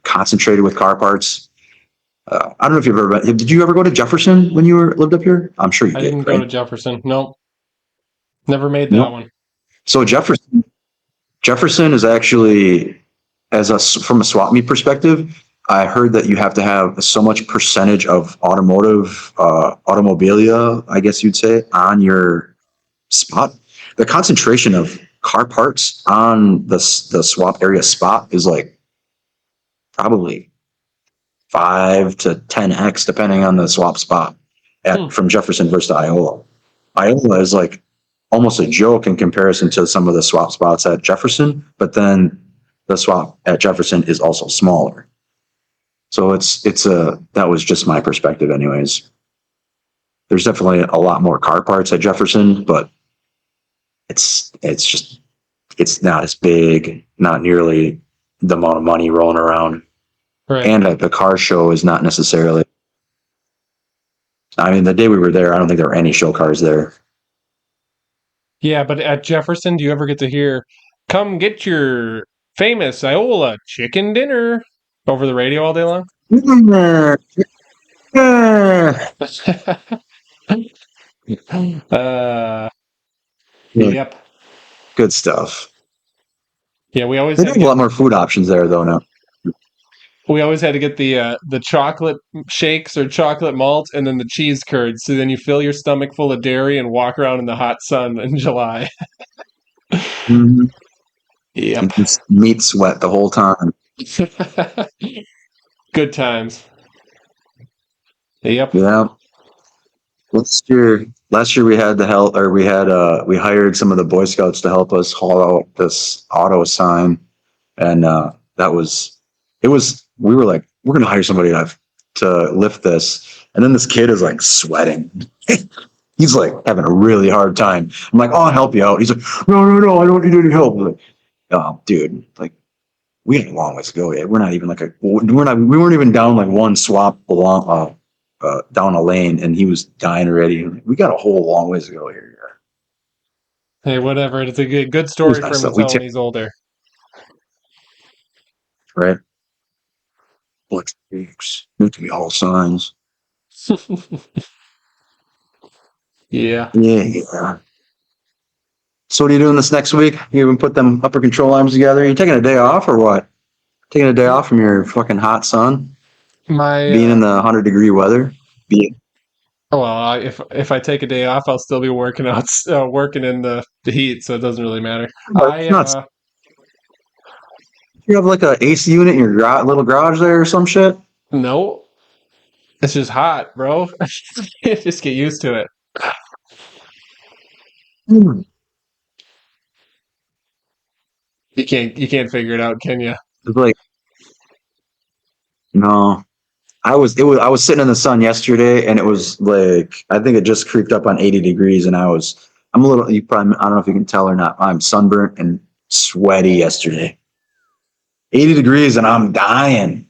concentrated with car parts. I don't know if you've ever did you ever go to Jefferson when you lived up here? I'm sure you did. I didn't go to Jefferson. Nope. Never made that one. So Jefferson is actually, from a swap meet perspective, I heard that you have to have so much percentage of automobilia, I guess you'd say, on your spot. The concentration of car parts on the swap area spot is like probably 5 to 10x, depending on the swap spot from Jefferson versus Iola. Iola is like almost a joke in comparison to some of the swap spots at Jefferson, but then the swap at Jefferson is also smaller. So that was just my perspective anyways. There's definitely a lot more car parts at Jefferson, but it's not as big, not nearly the amount of money rolling around. Right. And the car show is not necessarily, I mean, the day we were there, I don't think there were any show cars there. Yeah, but at Jefferson, do you ever get to hear, come get your famous Iola chicken dinner over the radio all day long? Yep. Good stuff. Yeah, we always They had to have a get lot more food options there though now. the chocolate shakes or chocolate malt and then the cheese curds. So then you fill your stomach full of dairy and walk around in the hot sun in July. Mm-hmm. Yep. Just meat sweat the whole time. Good times. Yep. Yeah. Last year we had the help, or we hired some of the Boy Scouts to help us haul out this auto sign, and we were like, we're gonna hire somebody to lift this, and then this kid is like sweating. He's like having a really hard time. I'm like, oh, I'll help you out. He's like, no, I don't need any help. I'm like, oh, dude, like we have a long ways to go yet. We're not even we weren't even down like one swap along down a lane, and he was dying already. We got a whole long ways to go here. Hey, whatever. It's a good story for him to tell when he's older. Right? Like, need to be all signs. Yeah. Yeah. So what are you doing this next week? You even put them upper control arms together? Are you taking a day off or what? Taking a day off from your fucking hot sun? Being in the 100-degree weather? Well, if I take a day off, I'll still be working out, working in the heat, so it doesn't really matter. You have like a AC unit in your little garage there or some shit? No, it's just hot, bro. Just get used to it. You can't figure it out, can you? It's like, no. I was sitting in the sun yesterday, and it was like, I think it just creeped up on 80 degrees, and I'm a little, I don't know if you can tell or not, I'm sunburnt and sweaty yesterday. 80 degrees and I'm dying.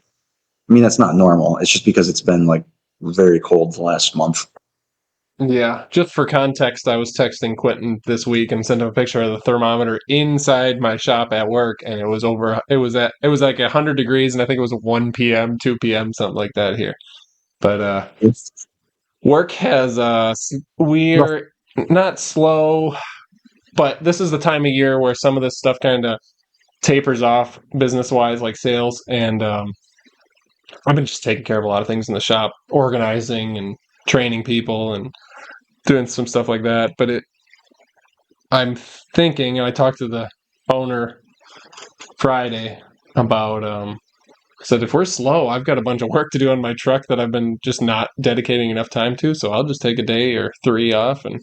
I mean, that's not normal. It's just because it's been like very cold the last month. Yeah, just for context, I was texting Quentin this week and sent him a picture of the thermometer inside my shop at work, and it was like 100 degrees, and I think it was 1 p.m., 2 p.m., something like that here. But work has we're not slow, but this is the time of year where some of this stuff kind of tapers off business-wise, like sales, and I've been just taking care of a lot of things in the shop, organizing and training people and doing some stuff like that. But I'm thinking, and I talked to the owner Friday about said if we're slow, I've got a bunch of work to do on my truck that I've been just not dedicating enough time to, so I'll just take a day or 3 off and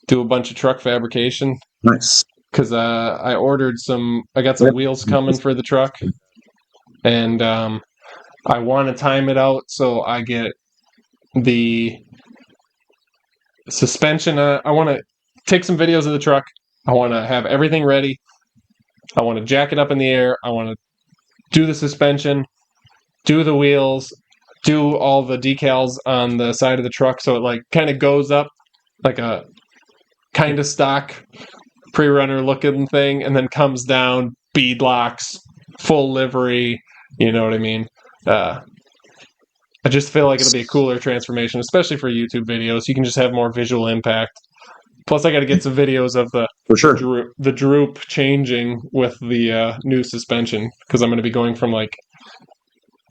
do a bunch of truck fabrication. Nice. Because I got some wheels coming for the truck, and I want to time it out so I get the suspension. I want to take some videos of the truck. I want to have everything ready. I want to jack it up in the air. I want to do the suspension, do the wheels, do all the decals on the side of the truck so it like kind of goes up like a kind of stock pre-runner looking thing and then comes down, bead locks, full livery, you know what I mean? I just feel like it'll be a cooler transformation, especially for YouTube videos. You can just have more visual impact. Plus, I got to get some videos of the droop changing with the new suspension because I'm going to be going from like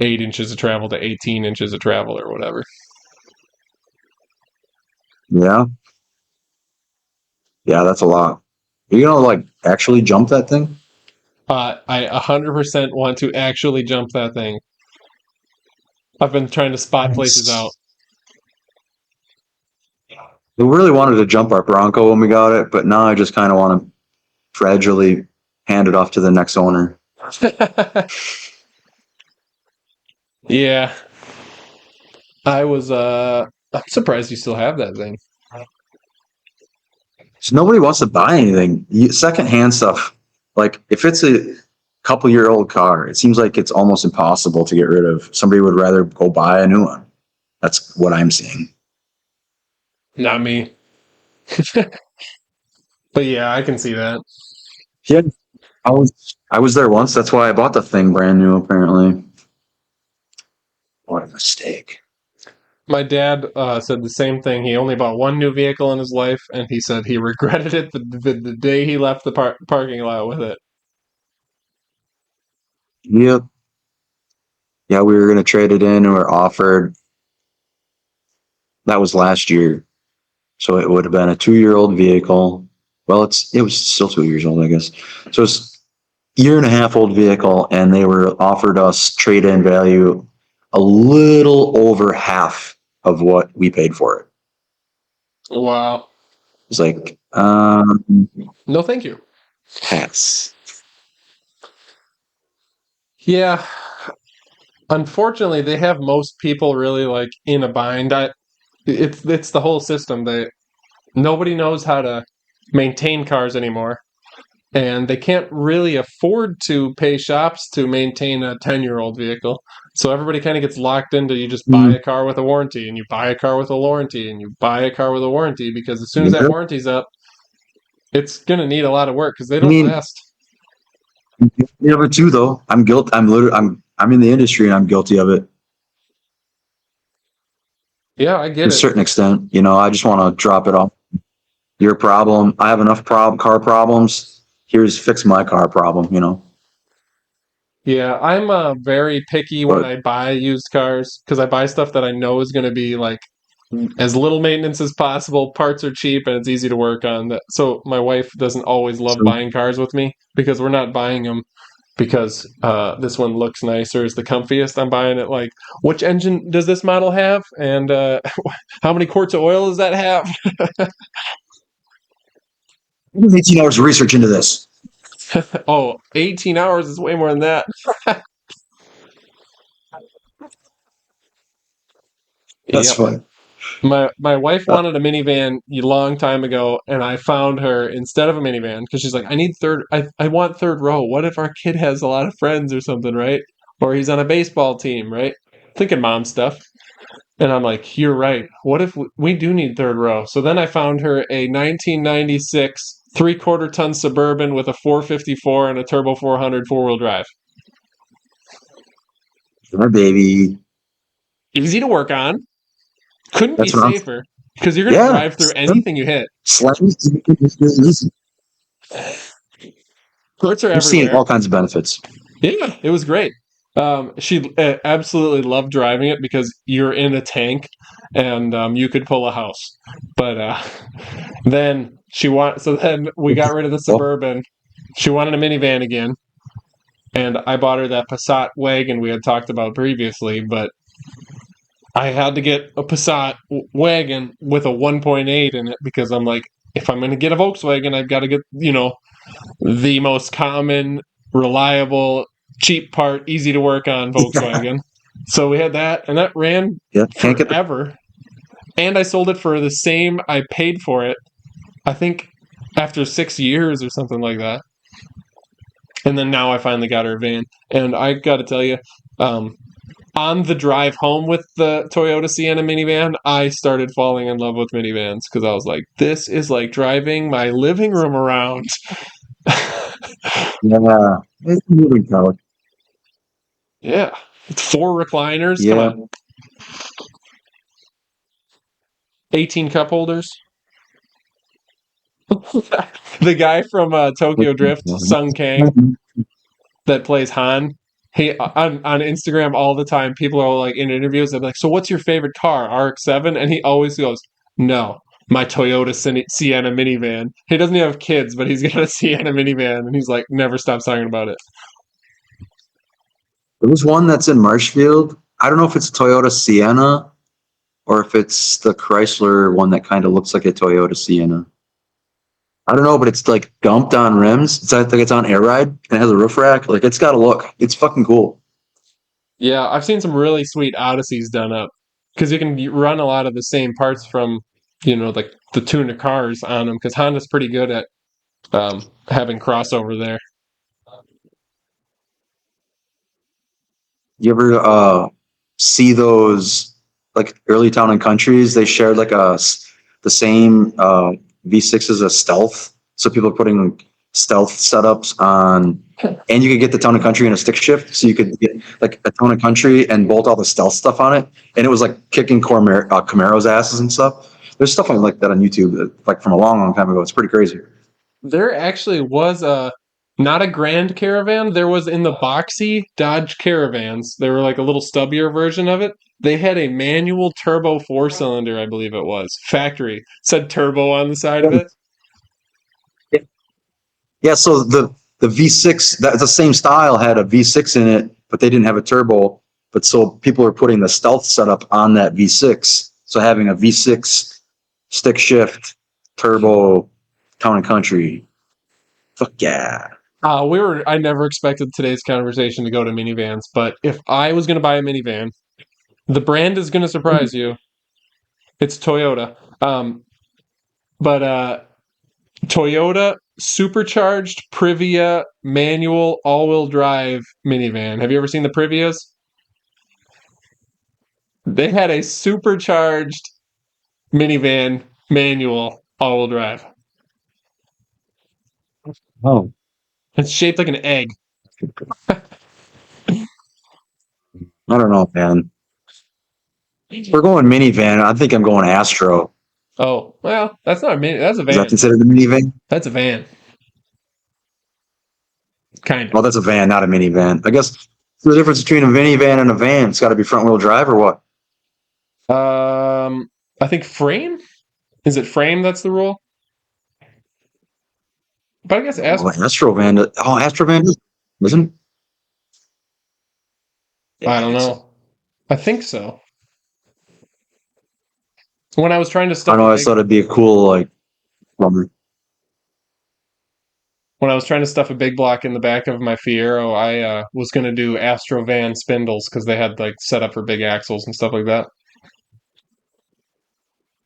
8 inches of travel to 18 inches of travel or whatever. Yeah. Yeah, that's a lot. Are you gonna like actually jump that thing? I 100% want to actually jump that thing. I've been trying to spot places out. We really wanted to jump our Bronco when we got it, but now I just kind of want to gradually hand it off to the next owner. Yeah. I'm surprised you still have that thing. So nobody wants to buy anything. Secondhand stuff, like if it's a couple-year-old car, it seems like it's almost impossible to get rid of. Somebody would rather go buy a new one. That's what I'm seeing. Not me. But yeah, I can see that. Yeah, I was there once. That's why I bought the thing brand new. Apparently, what a mistake. My dad said the same thing. He only bought one new vehicle in his life, and he said he regretted it the day he left the parking lot with it. Yep. Yeah, we were gonna trade it in, and we were offered. That was last year, so it would have been a 2-year-old vehicle. Well, it was still 2 years old, I guess. So it's year and a half old vehicle, and they were offered us trade in value a little over half of what we paid for it. Wow. It's like, No, thank you. pass. Yeah. Unfortunately, they have most people really like in a bind. It's the whole system. Nobody knows how to maintain cars anymore, and they can't really afford to pay shops to maintain a 10-year-old vehicle. So everybody kind of gets locked into you just buy a car with a warranty, and you buy a car with a warranty, and you buy a car with a warranty, because as soon as that Yeah. warranty's up, it's going to need a lot of work because they I don't mean, last. number two though, I'm guilty. I'm in the industry and I'm guilty of it Yeah, I to get a it. certain extent. I just want to drop it off. Your problem. I have enough car problems. Here's fix my car problem. Yeah, I'm very picky when But I buy used cars because I buy stuff that I know is going to be like as little maintenance as possible. Parts are cheap and it's easy to work on. So my wife doesn't always love so, buying cars with me because we're not buying them because this one looks nicer, is the comfiest. I'm buying it like, which engine does this model have, and how many quarts of oil does that have? 18 hours of research into this. Oh, 18 hours is way more than that. That's Yep. fun. My wife wanted a minivan a long time ago, and I found her instead of a minivan because she's like, I want third row. What if our kid has a lot of friends or something, right? Or he's on a baseball team, right? Thinking mom stuff. And I'm like, you're right. What if we do need third row? So then I found her a 1996 three-quarter ton Suburban with a 454 and a turbo 400 four-wheel drive. My baby. Easy to work on. Couldn't be That's what I'm. safer because you're going to Yeah. drive through anything you hit. Slams. Ports are I'm seeing everywhere. all kinds of benefits. Yeah, it was great. She absolutely loved driving it because you're in a tank and you could pull a house. But then we got rid of the Well, Suburban. She wanted a minivan again, and I bought her that Passat wagon we had talked about previously. But I had to get a Passat wagon with a 1.8 in it because I'm like, if I'm going to get a Volkswagen, I've got to get the most common, reliable, cheap part, easy to work on Volkswagen. So we had that, and that ran yeah. Can't get the. forever. And I sold it for the same I paid for it, I think, after 6 years or something like that. And then now I finally got her a van. And I got to tell you, on the drive home with the Toyota Sienna minivan, I started falling in love with minivans because I was like, this is like driving my living room around. Yeah. It's a moving couch. Yeah. It's 4 recliners. Come Yeah. on. 18 cup holders. The guy from Tokyo Drift, Sung Kang, that plays Han, he on Instagram all the time. People are like in interviews. They're like, "So what's your favorite car? RX-7?" And he always goes, "No, my Toyota Sienna minivan." He doesn't even have kids, but he's got a Sienna minivan, and he's like, never stops talking about it. There was one that's in Marshfield. I don't know if it's a Toyota Sienna or if it's the Chrysler one that kind of looks like a Toyota Sienna. I don't know, but it's like dumped on rims. It's like it's on air ride and it has a roof rack. Like it's got a look. It's fucking cool. Yeah, I've seen some really sweet Odysseys done up because you can run a lot of the same parts from, like the tuner cars on them because Honda's pretty good at having crossover there. You ever see those like early town and countries? They shared like the same V6 as stealth. So people are putting stealth setups on, and you could get the town and country in a stick shift. So you could get like a town and country and bolt all the stealth stuff on it, and it was like kicking Camaro's asses and stuff. There's stuff like that on YouTube, like from a long, long time ago. It's pretty crazy. There actually was a not a Grand Caravan. There was in the boxy Dodge Caravans. They were like a little stubbier version of it. They had a manual turbo 4-cylinder, I believe it was. Factory. Said turbo on the side of it. Yeah, so the V6, that's the same style, had a V6 in it, but they didn't have a turbo. But so people are putting the stealth setup on that V6. So having a V6 stick shift turbo town and country, fuck yeah. I never expected today's conversation to go to minivans, but if I was going to buy a minivan, the brand is going to surprise you. It's Toyota. But Toyota supercharged Privia manual all-wheel drive minivan. Have you ever seen the Privias? They had a supercharged minivan manual all-wheel drive. Oh, It's shaped like an egg. I don't know, man. We're going minivan. I think I'm going Astro. Oh, well, that's not a mini. That's a Is that van. considered a minivan? That's a van. Kind Well, of. that's a van, not a minivan. I guess the difference between a minivan and a van, it's got to be front wheel drive or what? I think frame? Is it frame that's the rule? But I guess Well, Astro van. Oh, Astro van, isn't it? I don't know. I think so. When I was trying to I stuff don't know. a I big thought it'd be a cool like lumber. when I was trying to stuff a big block in the back of my Fiero, I was going to do Astro van spindles because they had like set up for big axles and stuff like that.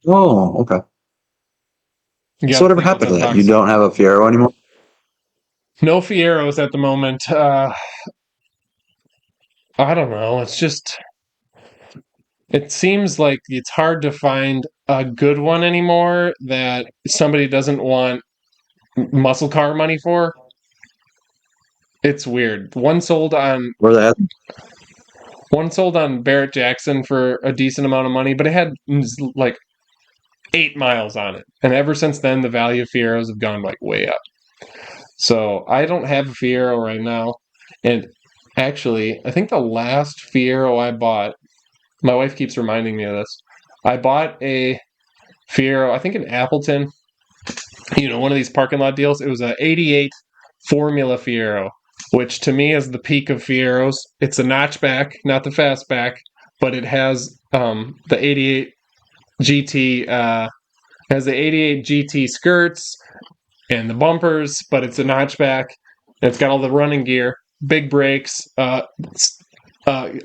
Oh, okay. You got So to whatever think what's happened to on that? You box. don't have a Fiero anymore? No Fieros at the moment. I don't know. It's just it seems like it's hard to find a good one anymore that somebody doesn't want muscle car money for. It's weird. Where the heck? One sold on Barrett Jackson for a decent amount of money, but it had like 8 miles on it. And ever since then, the value of Fieros have gone like way up. So I don't have a Fiero right now. And actually, I think the last Fiero I bought, my wife keeps reminding me of this. I bought a Fiero, I think in Appleton, one of these parking lot deals. It was a '88 Formula Fiero, which to me is the peak of Fieros. It's a notchback, not the fastback, but it has the '88 GT has the '88 GT skirts and the bumpers, but it's a notchback. And it's got all the running gear, big brakes,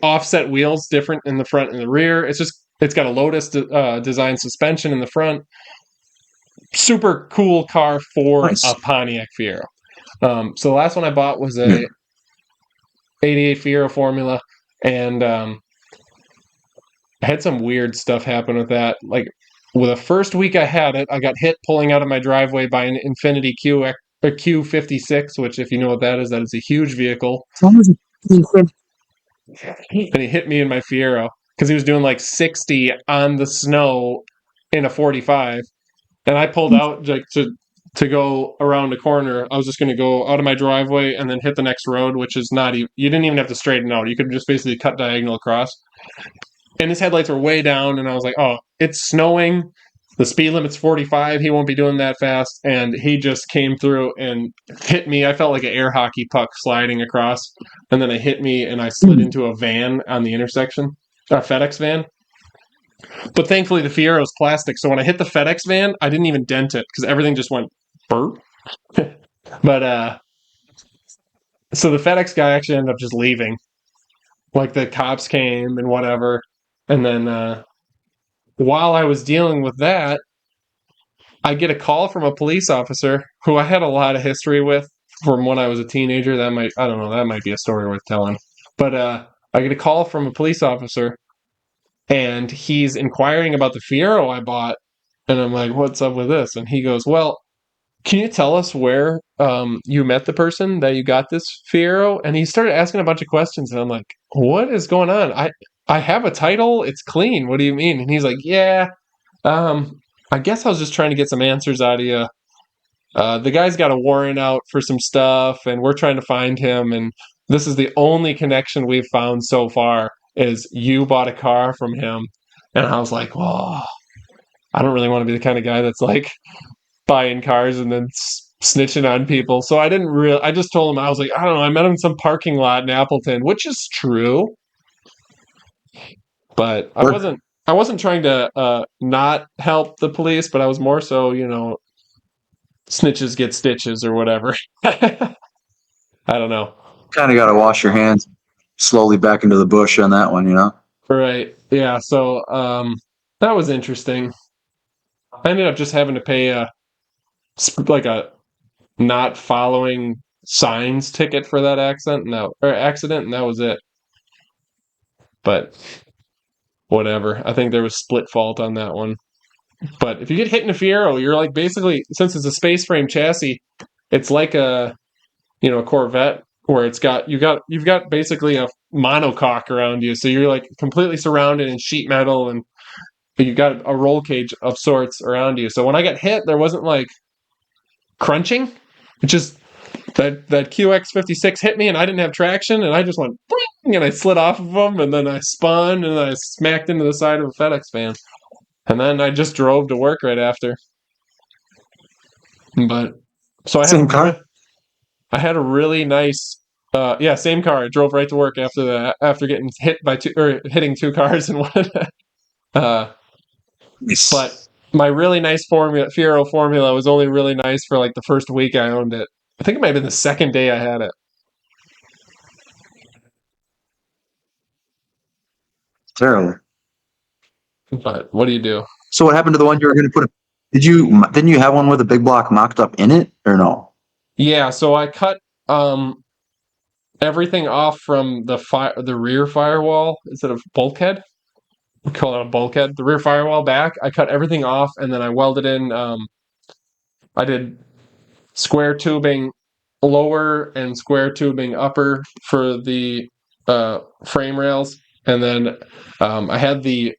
offset wheels, different in the front and the rear. It's got a Lotus design suspension in the front. Super cool car for a Nice. Pontiac Fiero. So the last one I bought was a Yeah. '88 Fiero Formula, and I had some weird stuff happen with that. Like, with the first week I had it, I got hit pulling out of my driveway by an Infiniti Q56, which, if you know what that is a huge vehicle. And he hit me in my Fiero because he was doing like 60 on the snow in a 45. And I pulled out like to go around a corner. I was just going to go out of my driveway and then hit the next road, which is not even, you didn't even have to straighten out. You could just basically cut diagonal across. And his headlights were way down, and I was like, oh, it's snowing. The speed limit's 45. He won't be doing that fast. And he just came through and hit me. I felt like an air hockey puck sliding across. And then it hit me, and I slid into a van on the intersection, a FedEx van. But thankfully, the Fiero is plastic. So when I hit the FedEx van, I didn't even dent it because everything just went burp. But so the FedEx guy actually ended up just leaving. like the cops came and whatever. And then while I was dealing with that, I get a call from a police officer who I had a lot of history with from when I was a teenager. I don't know, that might be a story worth telling. But I get a call from a police officer, and he's inquiring about the Fiero I bought. And I'm like, what's up with this? And he goes, well, can you tell us where you met the person that you got this Fiero? And he started asking a bunch of questions, and I'm like, what is going on? I have a title. It's clean. What do you mean? And he's like, yeah, um, I guess I was just trying to get some answers out of you. The guy's got a warrant out for some stuff, and we're trying to find him. And this is the only connection we've found so far is you bought a car from him. And I was like, whoa, I don't really want to be the kind of guy that's like buying cars and then snitching on people. So I just told him, I was like, I don't know, I met him in some parking lot in Appleton, which is true. But I wasn't trying to not help the police, but I was more so, snitches get stitches or whatever. I don't know. Kind of got to wash your hands slowly back into the bush on that one, you know? Right. Yeah. So that was interesting. I ended up just having to pay a not following signs ticket for that accident, and that was it. But whatever. I think there was split fault on that one. But if you get hit in a Fiero, you're like basically, since it's a space frame chassis, it's like a Corvette where you've got basically a monocoque around you, so you're like completely surrounded in sheet metal, and you've got a roll cage of sorts around you. So when I got hit, there wasn't like crunching. It just that QX56 hit me, and I didn't have traction, and I just went boing, and I slid off of them, and then I spun, and then I smacked into the side of a FedEx van, and then I just drove to work right after. But so Same car? I had a really nice, same car. I drove right to work after that, after getting hit by hitting two cars in one. But my really nice Fiero Formula was only really nice for like the first week I owned it. I think it might have been the second day I had it. Terrible. But what do you do? So what happened to the one you were going to put? Didn't you have one with a big block mocked up in it or no? Yeah, so I cut everything off from the rear firewall instead of bulkhead. We call it a bulkhead. The rear firewall back. I cut everything off, and then I welded in. I did square tubing lower and square tubing upper for the frame rails, and then I had it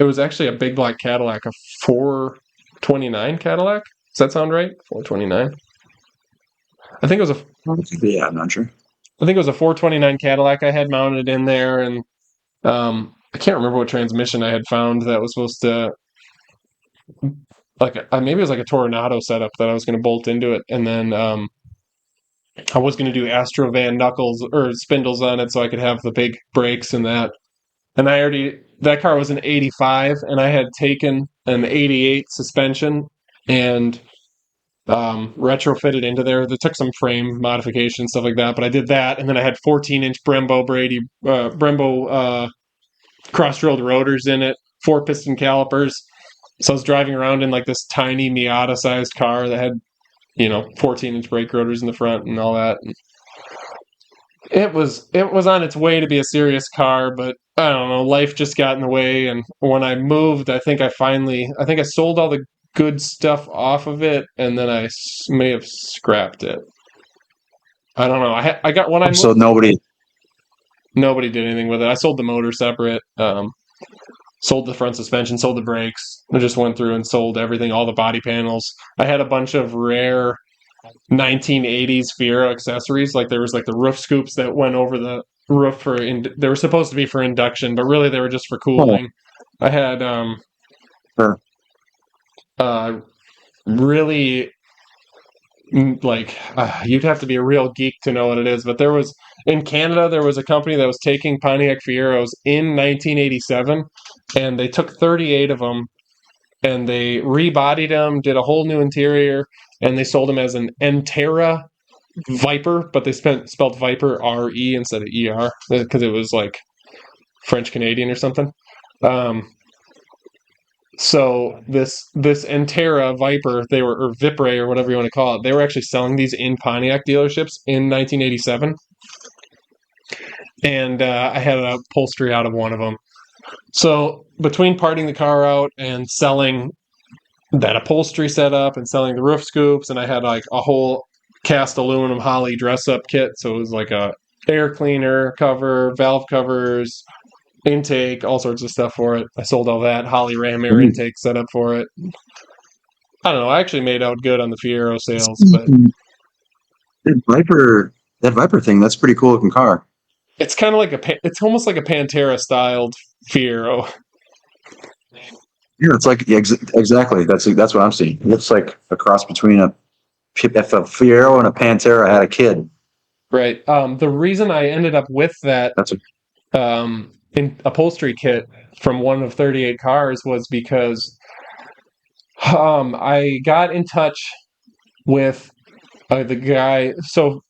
was actually a big black Cadillac, a 429 Cadillac. Does that sound right? 429. I think it was a. Yeah, I'm not sure. I think it was a 429 Cadillac I had mounted in there, and I can't remember what transmission I had found that was supposed to maybe it was like a Tornado setup that I was going to bolt into it, and then I was going to do Astrovan knuckles or spindles on it so I could have the big brakes and that. And that car was an 85, and I had taken an 88 suspension and retrofitted into there. They took some frame modification, stuff like that, but I did that, and then I had 14-inch Brembo cross-drilled rotors in it, 4-piston calipers. So I was driving around in like this tiny Miata-sized car that had 14-inch brake rotors in the front and all that. And it was on its way to be a serious car, but I don't know, life just got in the way. And when I moved, I think I sold all the good stuff off of it, and then I may have scrapped it. I don't know. I got when I moved, So nobody did anything with it. I sold the motor separate. Sold the front suspension, sold the brakes. I just went through and sold everything, all the body panels. I had a bunch of rare 1980s Fiero accessories. Like there was like the roof scoops that went over the roof they were supposed to be for induction, but really they were just for cooling. I had Sure. really you'd have to be a real geek to know what it is, but in Canada there was a company that was taking Pontiac Fieros in 1987, and they took 38 of them and they rebodied them, did a whole new interior, and they sold them as an Entera Viper, but they spelled Viper RE instead of ER because it was like French Canadian or something. Um, so this Antera Viper, they were or Vipre or whatever you want to call it, they were actually selling these in Pontiac dealerships in 1987, and I had an upholstery out of one of them. So between parting the car out and selling that upholstery setup and selling the roof scoops, and I had like a whole cast aluminum Holley dress up kit. So it was like a air cleaner cover, valve covers, intake, all sorts of stuff for it. I sold all that Holley ram air intake setup for it. I don't know. I actually made out good on the Fiero sales, but That Viper thing, that's a pretty cool looking car. it's kind of like it's almost like a Pantera styled Fiero. Yeah, it's like exactly. That's what I'm seeing. It looks like a cross between if a Fiero and a Pantera had a kid. Right. The reason I ended up with that That's upholstery kit from one of 38 cars was because I got in touch with the guy. So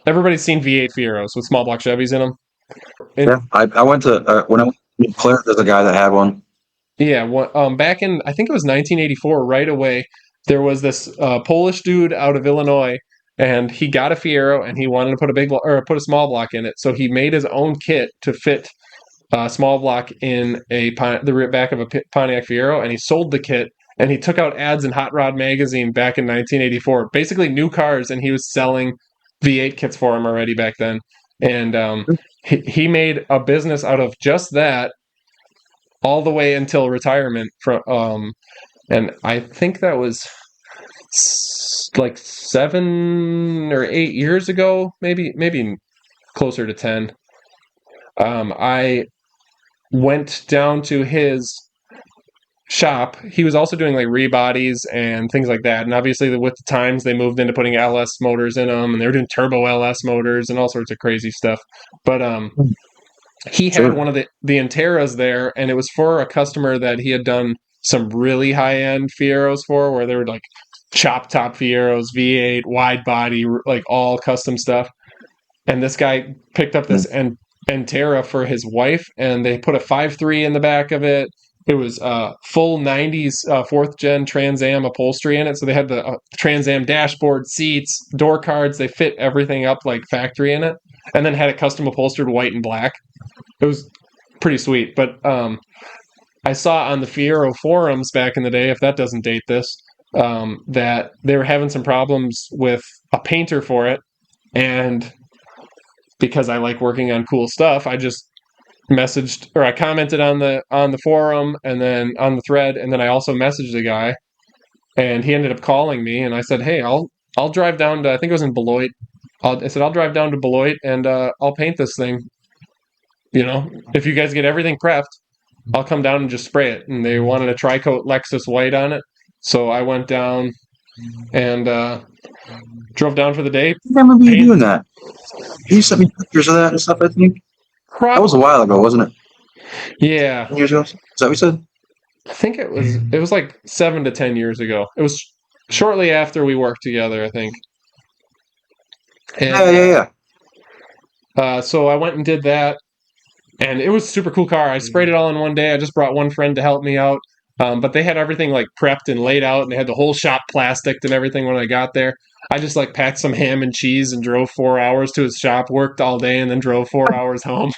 everybody's seen V8 Fieros with small block Chevys in them. yeah. I went to when I went to Claire. There's a guy that had one. Yeah, back in I think it was 1984. Right away, there was this Polish dude out of Illinois, and he got a Fiero, and he wanted to put put a small block in it. So he made his own kit to fit small block in the back of a Pontiac Fiero, and he sold the kit. And he took out ads in Hot Rod magazine back in 1984, basically new cars, and he was selling V8 kits for them already back then. And he made a business out of just that all the way until retirement. And I think that was like 7 or 8 years ago, maybe closer to 10. I went down to his shop. He was also doing like rebodies and things like that. And obviously, with the times, they moved into putting LS motors in them, and they were doing turbo LS motors and all sorts of crazy stuff. But he had one of the Anteras there, and it was for a customer that he had done some really high end Fieros for, where they were like chop top Fieros, V8, wide body, like all custom stuff. And this guy picked up this Antera for his wife, and they put a 5.3 in the back of it. It was full 90s fourth gen Trans Am upholstery in it. So they had the Trans Am dashboard, seats, door cards. They fit everything up like factory in it, and then had it custom upholstered white and black. It was pretty sweet. But I saw on the Fiero forums back in the day, if that doesn't date this, that they were having some problems with a painter for it. And because I like working on cool stuff, I just I commented on the forum and then on the thread, and then I also messaged the guy, and he ended up calling me, and I said, "Hey, I'll drive down to, I think it was in Beloit. I said I'll drive down to Beloit and I'll paint this thing. If you guys get everything prepped, I'll come down and just spray it." And they wanted a tri-coat Lexus white on it, so I went down and drove down for the day. I remember you doing that. You sent me pictures of that and stuff. I think that was a while ago, wasn't it? Yeah. 10 years ago. Is that what you said? I think it was like 7 to 10 years ago. It was shortly after we worked together, I think. And, Yeah. so I went and did that, and it was a super cool car. I sprayed it all in one day. I just brought one friend to help me out, but they had everything like prepped and laid out, and they had the whole shop plasticked and everything when I got there. I just like packed some ham and cheese and drove 4 hours to his shop, worked all day, and then drove 4 hours home.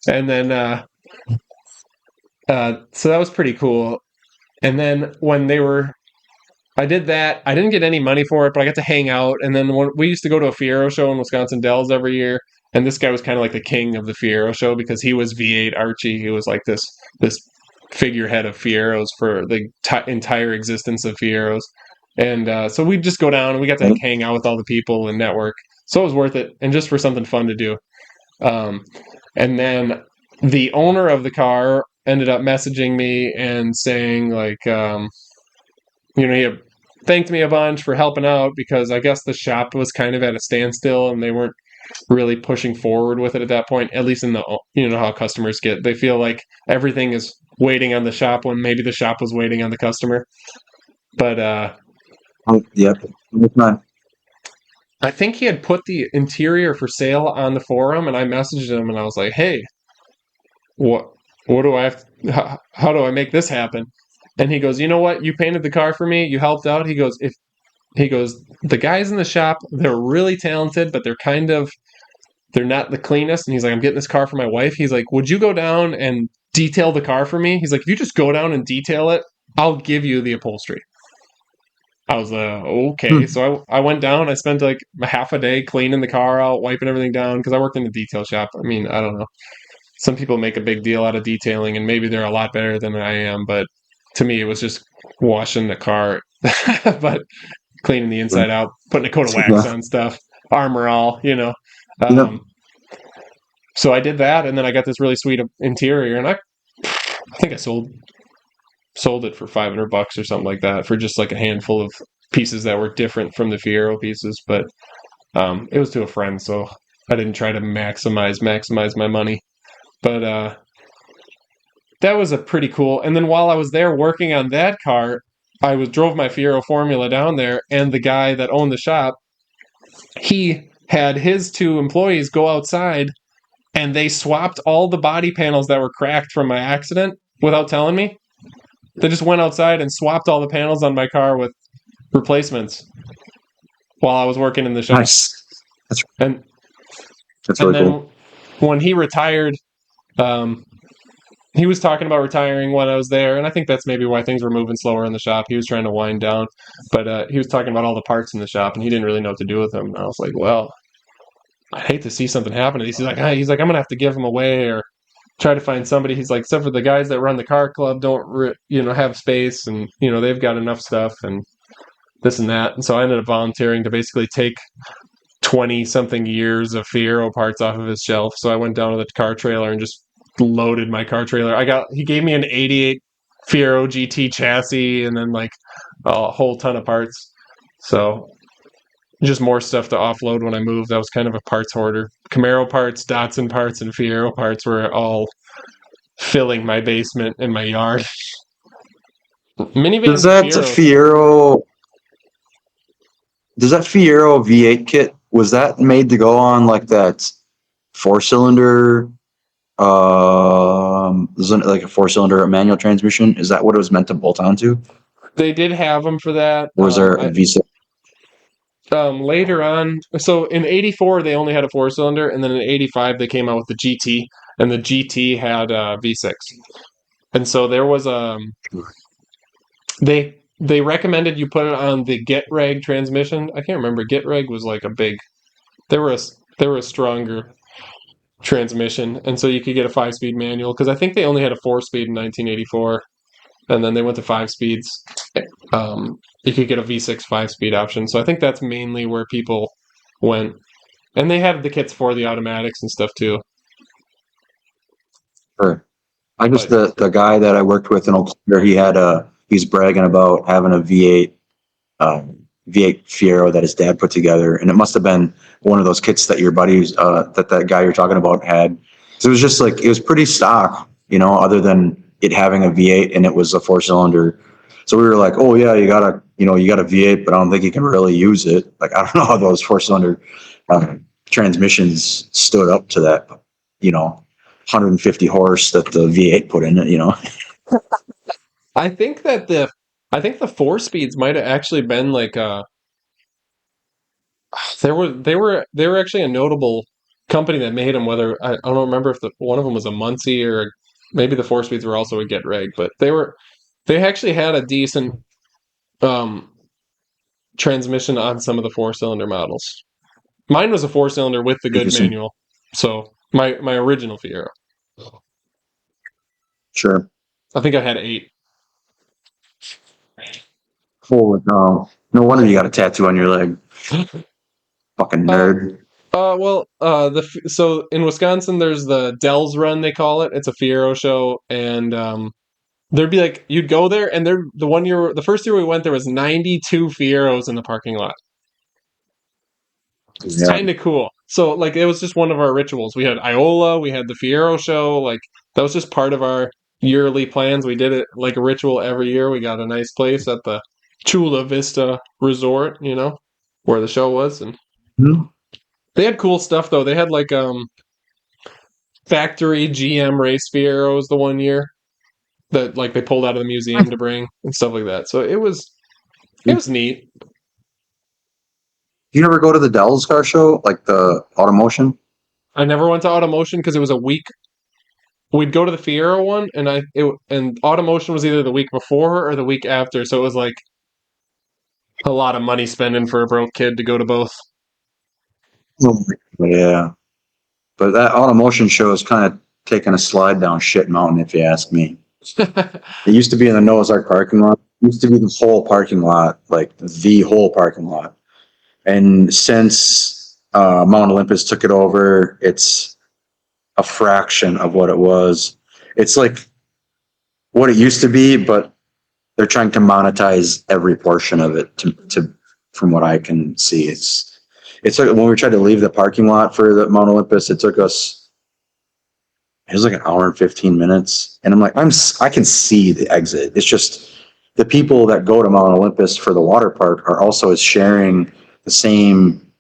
And then so that was pretty cool. And then I did that. I didn't get any money for it, but I got to hang out. And then we used to go to a Fiero show in Wisconsin Dells every year. And this guy was kind of like the king of the Fiero show because he was V8 Archie. He was like this figurehead of Fieros for the entire existence of Fieros. And so we'd just go down and we got to hang out with all the people and network. So it was worth it, and just for something fun to do. And then the owner of the car ended up messaging me and saying like, he thanked me a bunch for helping out because I guess the shop was kind of at a standstill and they weren't really pushing forward with it at that point. At least in how customers get, they feel like everything is waiting on the shop when maybe the shop was waiting on the customer. But Yep. I think he had put the interior for sale on the forum, and I messaged him and I was like, "Hey, what what do I have? How do I make this happen?" And he goes, "You know what? You painted the car for me. You helped out." He goes, "The guys in the shop, they're really talented, but they're not the cleanest." And he's like, "I'm getting this car for my wife." He's like, "Would you go down and detail the car for me?" He's like, "If you just go down and detail it, I'll give you the upholstery." I was okay. Hmm. So I went down. I spent like half a day cleaning the car out, wiping everything down because I worked in the detail shop. I mean, I don't know. Some people make a big deal out of detailing, and maybe they're a lot better than I am. But to me, it was just washing the car, but cleaning the inside out, putting a coat of wax Yeah. on stuff, armor all, you know. You know, Um, so I did that, and then I got this really sweet interior, and I think I sold it for $500 or something like that for just like a handful of pieces that were different from the Fiero pieces. But it was to a friend, so I didn't try to maximize my money. But that was a pretty cool. And then while I was there working on that car, I drove my Fiero Formula down there, and the guy that owned the shop, he had his two employees go outside, and they swapped all the body panels that were cracked from my accident without telling me. They just went outside and swapped all the panels on my car with replacements while I was working in the shop. nice. That's And that's and really cool. then when he retired, um, he was talking about retiring when I was there, and I think that's maybe why things were moving slower in the shop. He was trying to wind down, but he was talking about all the parts in the shop, and he didn't really know what to do with them. And I was like, well, I hate to see something happen to these. He's like, I'm gonna have to give them away or try to find somebody. He's like, except for the guys that run the car club don't have space, and they've got enough stuff and this and that. And so I ended up volunteering to basically take 20 something years of Fiero parts off of his shelf. So I went down to the car trailer and just loaded my car trailer. He gave me an 88 Fiero GT chassis and then like a whole ton of parts. So just more stuff to offload when I moved. I was kind of a parts hoarder. Camaro parts, Datsun parts, and Fiero parts were all filling my basement and my yard. Does Minivans and that Fieros. Fiero does that Fiero V8 kit, was that made to go on like that four cylinder isn't it like a four cylinder manual transmission? Is that what it was meant to bolt onto? They did have them for that. Or was there a V6? Later on, so in '84 they only had a four cylinder, and then in '85 they came out with the GT, and the GT had V6. And so there was they recommended you put it on the Get Reg transmission. I can't remember. Get Reg was like a big. They were a they were a stronger transmission, and so you could get a 5-speed manual because I think they only had a 4-speed in 1984, and then they went to 5 speeds. You could get a V6 5-speed option. So I think that's mainly where people went. And they had the kits for the automatics and stuff too. Or I just But the guy that I worked with in Oak Clear, he's bragging about having a V8 Fiero that his dad put together, and it must have been one of those kits that your buddies that guy you're talking about had. So it was just like it was pretty stock, other than it having a V8 and it was a four cylinder. So we were like, oh yeah, you got a V8, but I don't think you can really use it. Like I don't know how those four cylinder transmissions stood up to that, 150 horse that the V8 put in it. I think that the 4 speeds might have actually been like they were actually a notable company that made them. Whether I don't remember if one of them was a Muncie or maybe the 4 speeds were also a Get Reg, but they actually had a decent um, transmission on some of the 4-cylinder models. Mine was a 4-cylinder with the good Interesting. manual. So my original Fiero. Sure. I think I had 8. Holy cow. No wonder you got a tattoo on your leg. Fucking Uh, nerd. so in Wisconsin, there's the Dells Run they call it. It's a Fiero show, and there'd be like you'd go there, and the first year we went, there was 92 Fieros in the parking lot. It's Yeah. kind of cool. So like it was just one of our rituals. We had Iola, we had the Fiero show. Like that was just part of our yearly plans. We did it like a ritual every year. We got a nice place at the Chula Vista Resort, where the show was, and Mhm. They had cool stuff though. They had like factory GM race Fieros the one year that like they pulled out of the museum to bring and stuff like that. So it was neat. Do you ever go to the Dells car show, like the Automotion? I never went to Automotion because it was a week. We'd go to the Fiero one, and Automotion was either the week before or the week after. So it was like a lot of money spending for a broke kid to go to both. Oh, yeah, but that Automotion show is kind of taking a slide down shit mountain, if you ask me. It used to be in the Noah's Ark parking lot. It used to be the whole parking lot, like the whole parking lot. And since Mount Olympus took it over, it's a fraction of what it was. It's like what it used to be, but they're trying to monetize every portion of it to from what I can see. It's like when we tried to leave the parking lot for the Mount Olympus, it was like an hour and 15 minutes. And I'm like, I can see the exit. It's just the people that go to Mount Olympus for the water park are also sharing the same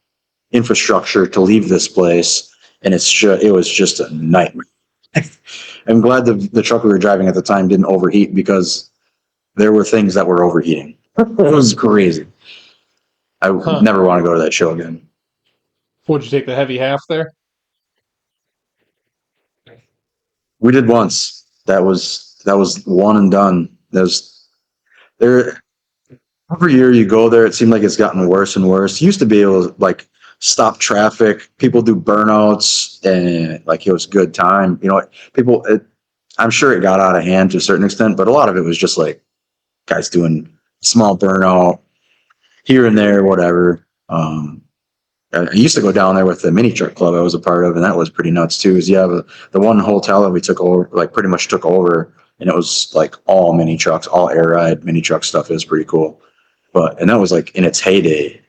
infrastructure to leave this place. And it was just a nightmare. I'm glad the truck we were driving at the time didn't overheat because there were things that were overheating. It was crazy. I Huh. never want to go to that show again. Would you take the heavy half there? We did once. That was one and done. There every year you go there, it seemed like it's gotten worse and worse. You used to be able to like stop traffic. People do burnouts, and like it was a good time. You know, I'm sure it got out of hand to a certain extent, but a lot of it was just like guys doing small burnout here and there, whatever. I used to go down there with the mini truck club I was a part of, and that was pretty nuts too. Is the one hotel that we took over, like pretty much took over, and it was like all mini trucks, all air ride mini truck stuff. It was pretty cool. And that was like in its heyday.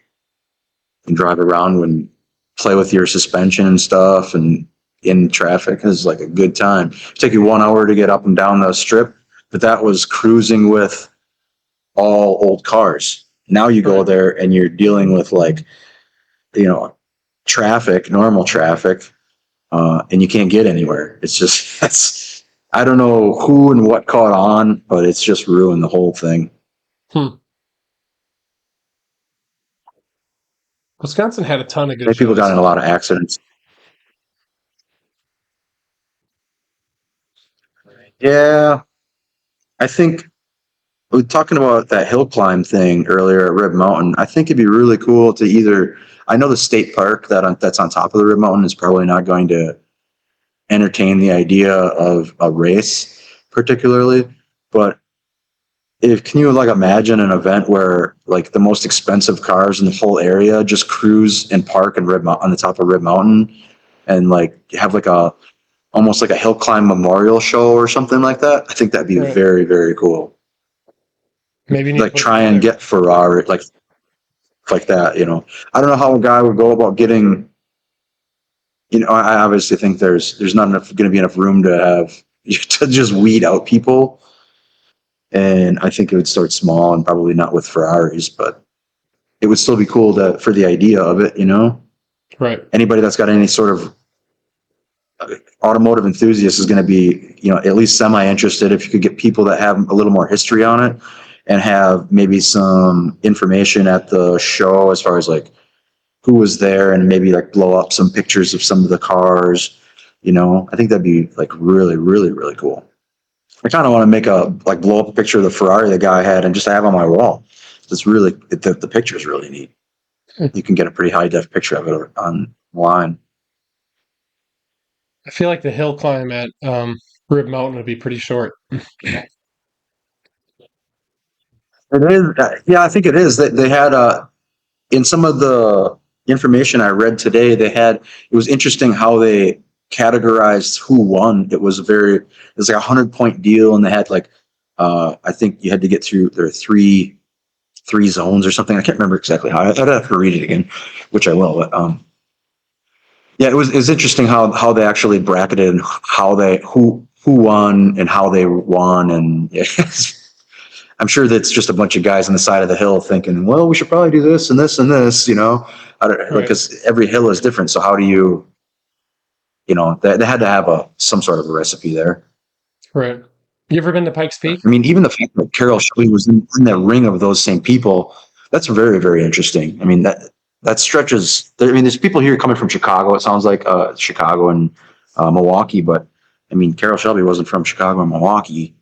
And drive around and play with your suspension and stuff, and in traffic is like a good time. It take you 1 hour to get up and down the strip, but that was cruising with all old cars. Now you go there and you're dealing with like, you know, traffic, normal traffic, and you can't get anywhere. It's just I don't know who and what caught on, but it's just ruined the whole thing. Wisconsin had a ton of good People got shows. in a lot of accidents. Yeah, I think we were talking about that hill climb thing earlier at Rib Mountain. I think it'd be really cool to either. I know the state park that's on top of the Rib Mountain is probably not going to entertain the idea of a race particularly, but if can you like imagine an event where like the most expensive cars in the whole area just cruise and park in on the top of Rib Mountain, and like have like a almost like a hill climb memorial show or something like that? I think that'd be Right. very, very cool. Maybe you need Like to put try and get Ferrari like that, you know. I don't know how a guy would go about getting, you know, I obviously think there's not enough going to be enough room to have to just weed out people. And I think it would start small and probably not with Ferraris, but it would still be cool for the idea of it, you know. right. Anybody that's got any sort of automotive enthusiast is going to be, you know, at least semi interested if you could get people that have a little more history on it and have maybe some information at the show as far as like who was there, and maybe like blow up some pictures of some of the cars, you know. I think that'd be like really, really, really cool. I kind of want to make like blow up a picture of the Ferrari the guy had and just have on my wall. It's really, the picture is really neat. You can get a pretty high def picture of it online. I feel like the hill climb at Rib Mountain would be pretty short. It is, yeah, I think it is. They had in some of the information I read today, it was interesting how they categorized who won. It was like 100-point deal, and they had like I think you had to get through there three zones or something. I can't remember exactly how. I'd have to read it again, which I will. But yeah, it was interesting how they actually bracketed and who won and how they won, and yeah, I'm sure that's just a bunch of guys on the side of the hill thinking, well, we should probably do this and this and this, Right. because every hill is different. So how do you, they had to have some sort of a recipe there. Right. You ever been to Pikes Peak? I mean, even the fact that Carol Shelley was in that ring of those same people, that's very, very interesting. I mean, that stretches. I mean, there's people here coming from Chicago. It sounds like Chicago and Milwaukee, but I mean, Carol Shelby wasn't from Chicago and Milwaukee.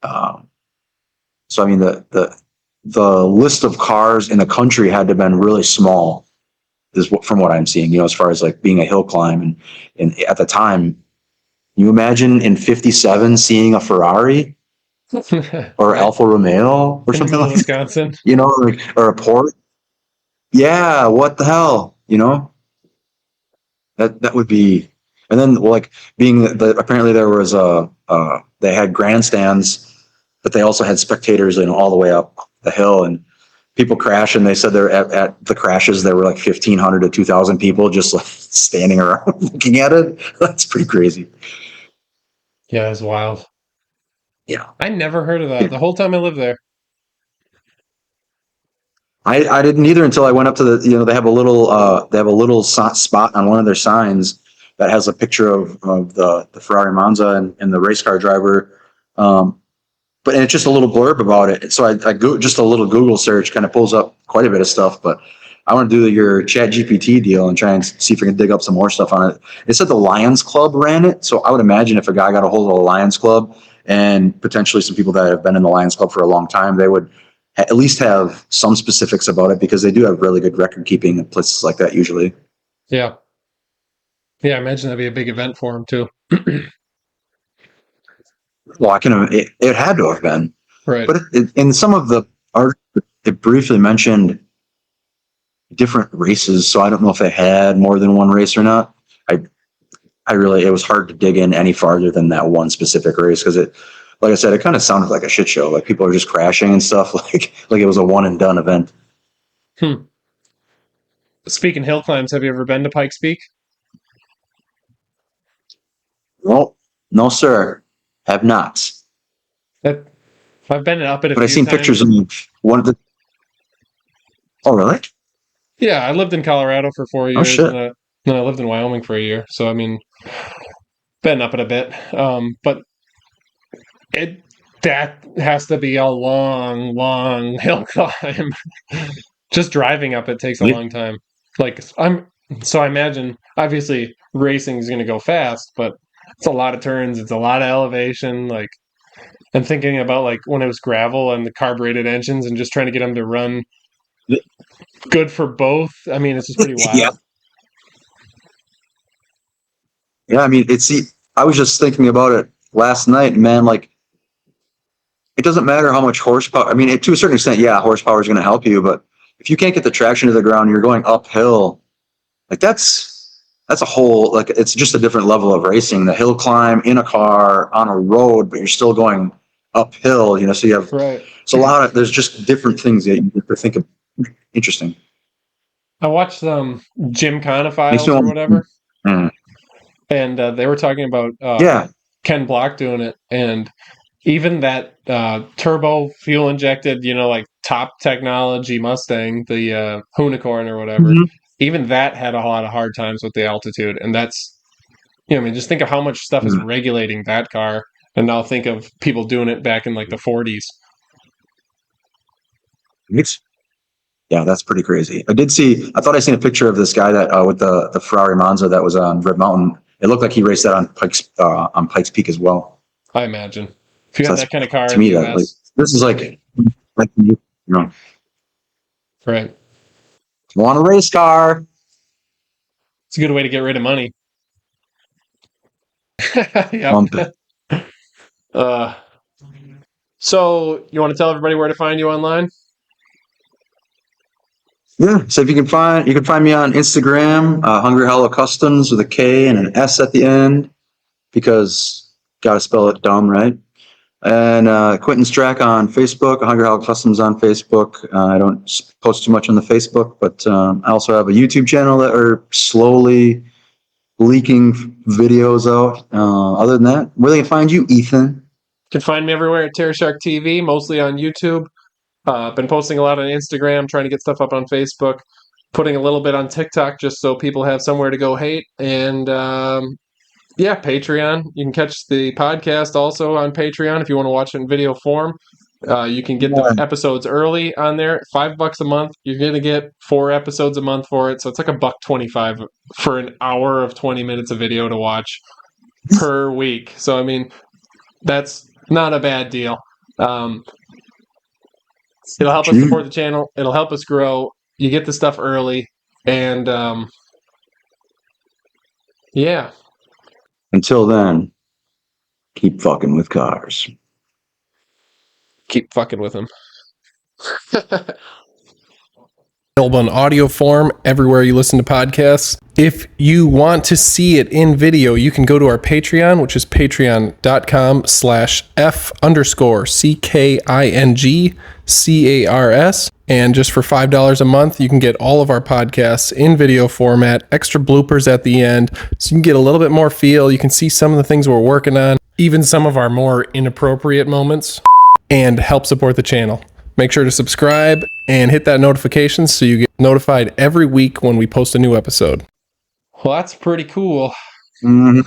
So I mean, the list of cars in the country had to have been really small, from what I'm seeing. As far as like being a hill climb, and at the time, you imagine in '57 seeing a Ferrari or Right. Alfa Romeo or In the something middle of like that, Wisconsin. or a Porsche. Yeah, what the hell, that would be. And then like being apparently there was they had grandstands, but they also had spectators, all the way up the hill, and people crash. And they said there at the crashes there were like 1,500 to 2,000 people just like standing around looking at it. That's pretty crazy. Yeah, it's wild. Yeah. I never heard of that the whole time I lived there. I didn't either until I went up to they have a little spot on one of their signs that has a picture of the Ferrari Monza and the race car driver. And it's just a little blurb about it. So I go just a little Google search kind of pulls up quite a bit of stuff, but I want to do your Chat GPT deal and try and see if I can dig up some more stuff on it. It said the Lions Club ran it. So I would imagine if a guy got a hold of the Lions Club and potentially some people that have been in the Lions Club for a long time, they would at least have some specifics about it, because they do have really good record keeping in places like that usually. Yeah. Yeah, I imagine that'd be a big event for him too. Well, it had to have been. Right. But in some of the art, it briefly mentioned different races, so I don't know if they had more than one race or not. It was hard to dig in any farther than that one specific race, because like I said, it kind of sounded like a shit show. Like people are just crashing and stuff, like it was a one and done event. Speaking hill climbs, have you ever been to Pikes Peak? Well, no, sir, have not. I've been up it a But few I've seen times. pictures of one of the. Oh, really? Yeah, I lived in Colorado for 4 years. Oh, shit. And then I lived in Wyoming for a year. So, I mean, been up it a bit. But that has to be a long, long hill climb. Just driving up it takes a long time. So I imagine, obviously, racing is going to go fast, but it's a lot of turns. It's a lot of elevation. I'm thinking about when it was gravel and the carbureted engines and just trying to get them to run good for both. I mean, it's just pretty wild. Yeah. Yeah, I mean, I was just thinking about it last night, man. Like, it doesn't matter how much horsepower. I mean, to a certain extent, yeah, horsepower is going to help you, but if you can't get the traction to the ground, you're going uphill. Like that's a whole, it's just a different level of racing. The hill climb in a car on a road, but you're still going uphill. So you have Right. So there's just different things that you have to think of. Interesting. I watched Gymkhana Files or whatever, and they were talking about Ken Block doing it, and even that turbo fuel injected, top technology Mustang, the Unicorn or whatever, even that had a lot of hard times with the altitude, and that's, I mean, just think of how much stuff is regulating that car, and now think of people doing it back in the 40s. Yeah, that's pretty crazy. I thought I seen a picture of this guy that with the Ferrari Monza that was on Red Mountain. It looked like he raced that on Pikes Peak as well. I imagine if you had that kind of car to in me, the that US. this is like Right. Want a race car? It's a good way to get rid of money. Pump it. So you want to tell everybody where to find you online? Yeah. So if you can find me on Instagram, Hungry Hollow Customs with a K and an S at the end, because gotta spell it dumb, right? And Quentin Strack on Facebook, Hungry Hollow Customs on Facebook. I don't post too much on the Facebook, but I also have a YouTube channel that are slowly leaking videos out. Other than that, where they can find you, Ethan? You can find me everywhere at Terror Shark TV, mostly on YouTube. Been posting a lot on Instagram, trying to get stuff up on Facebook, putting a little bit on TikTok just so people have somewhere to go hate. And yeah, Patreon. You can catch the podcast also on Patreon if you want to watch it in video form. You can get the episodes early on there. $5 a month. You're gonna get 4 episodes a month for it, so it's like $1.25 for an hour of 20 minutes of video to watch per week. So I mean, that's not a bad deal. It'll help us support the channel. It'll help us grow. You get the stuff early, and yeah. Until then, keep fucking with cars. Keep fucking with them. Available in audio form everywhere you listen to podcasts. If you want to see it in video, you can go to our Patreon, which is patreon.com/F_CKINGCARS. And just for $5 a month, you can get all of our podcasts in video format, extra bloopers at the end, so you can get a little bit more feel. You can see some of the things we're working on, even some of our more inappropriate moments, and help support the channel. Make sure to subscribe and hit that notification so you get notified every week when we post a new episode. Well, that's pretty cool. Mm-hmm.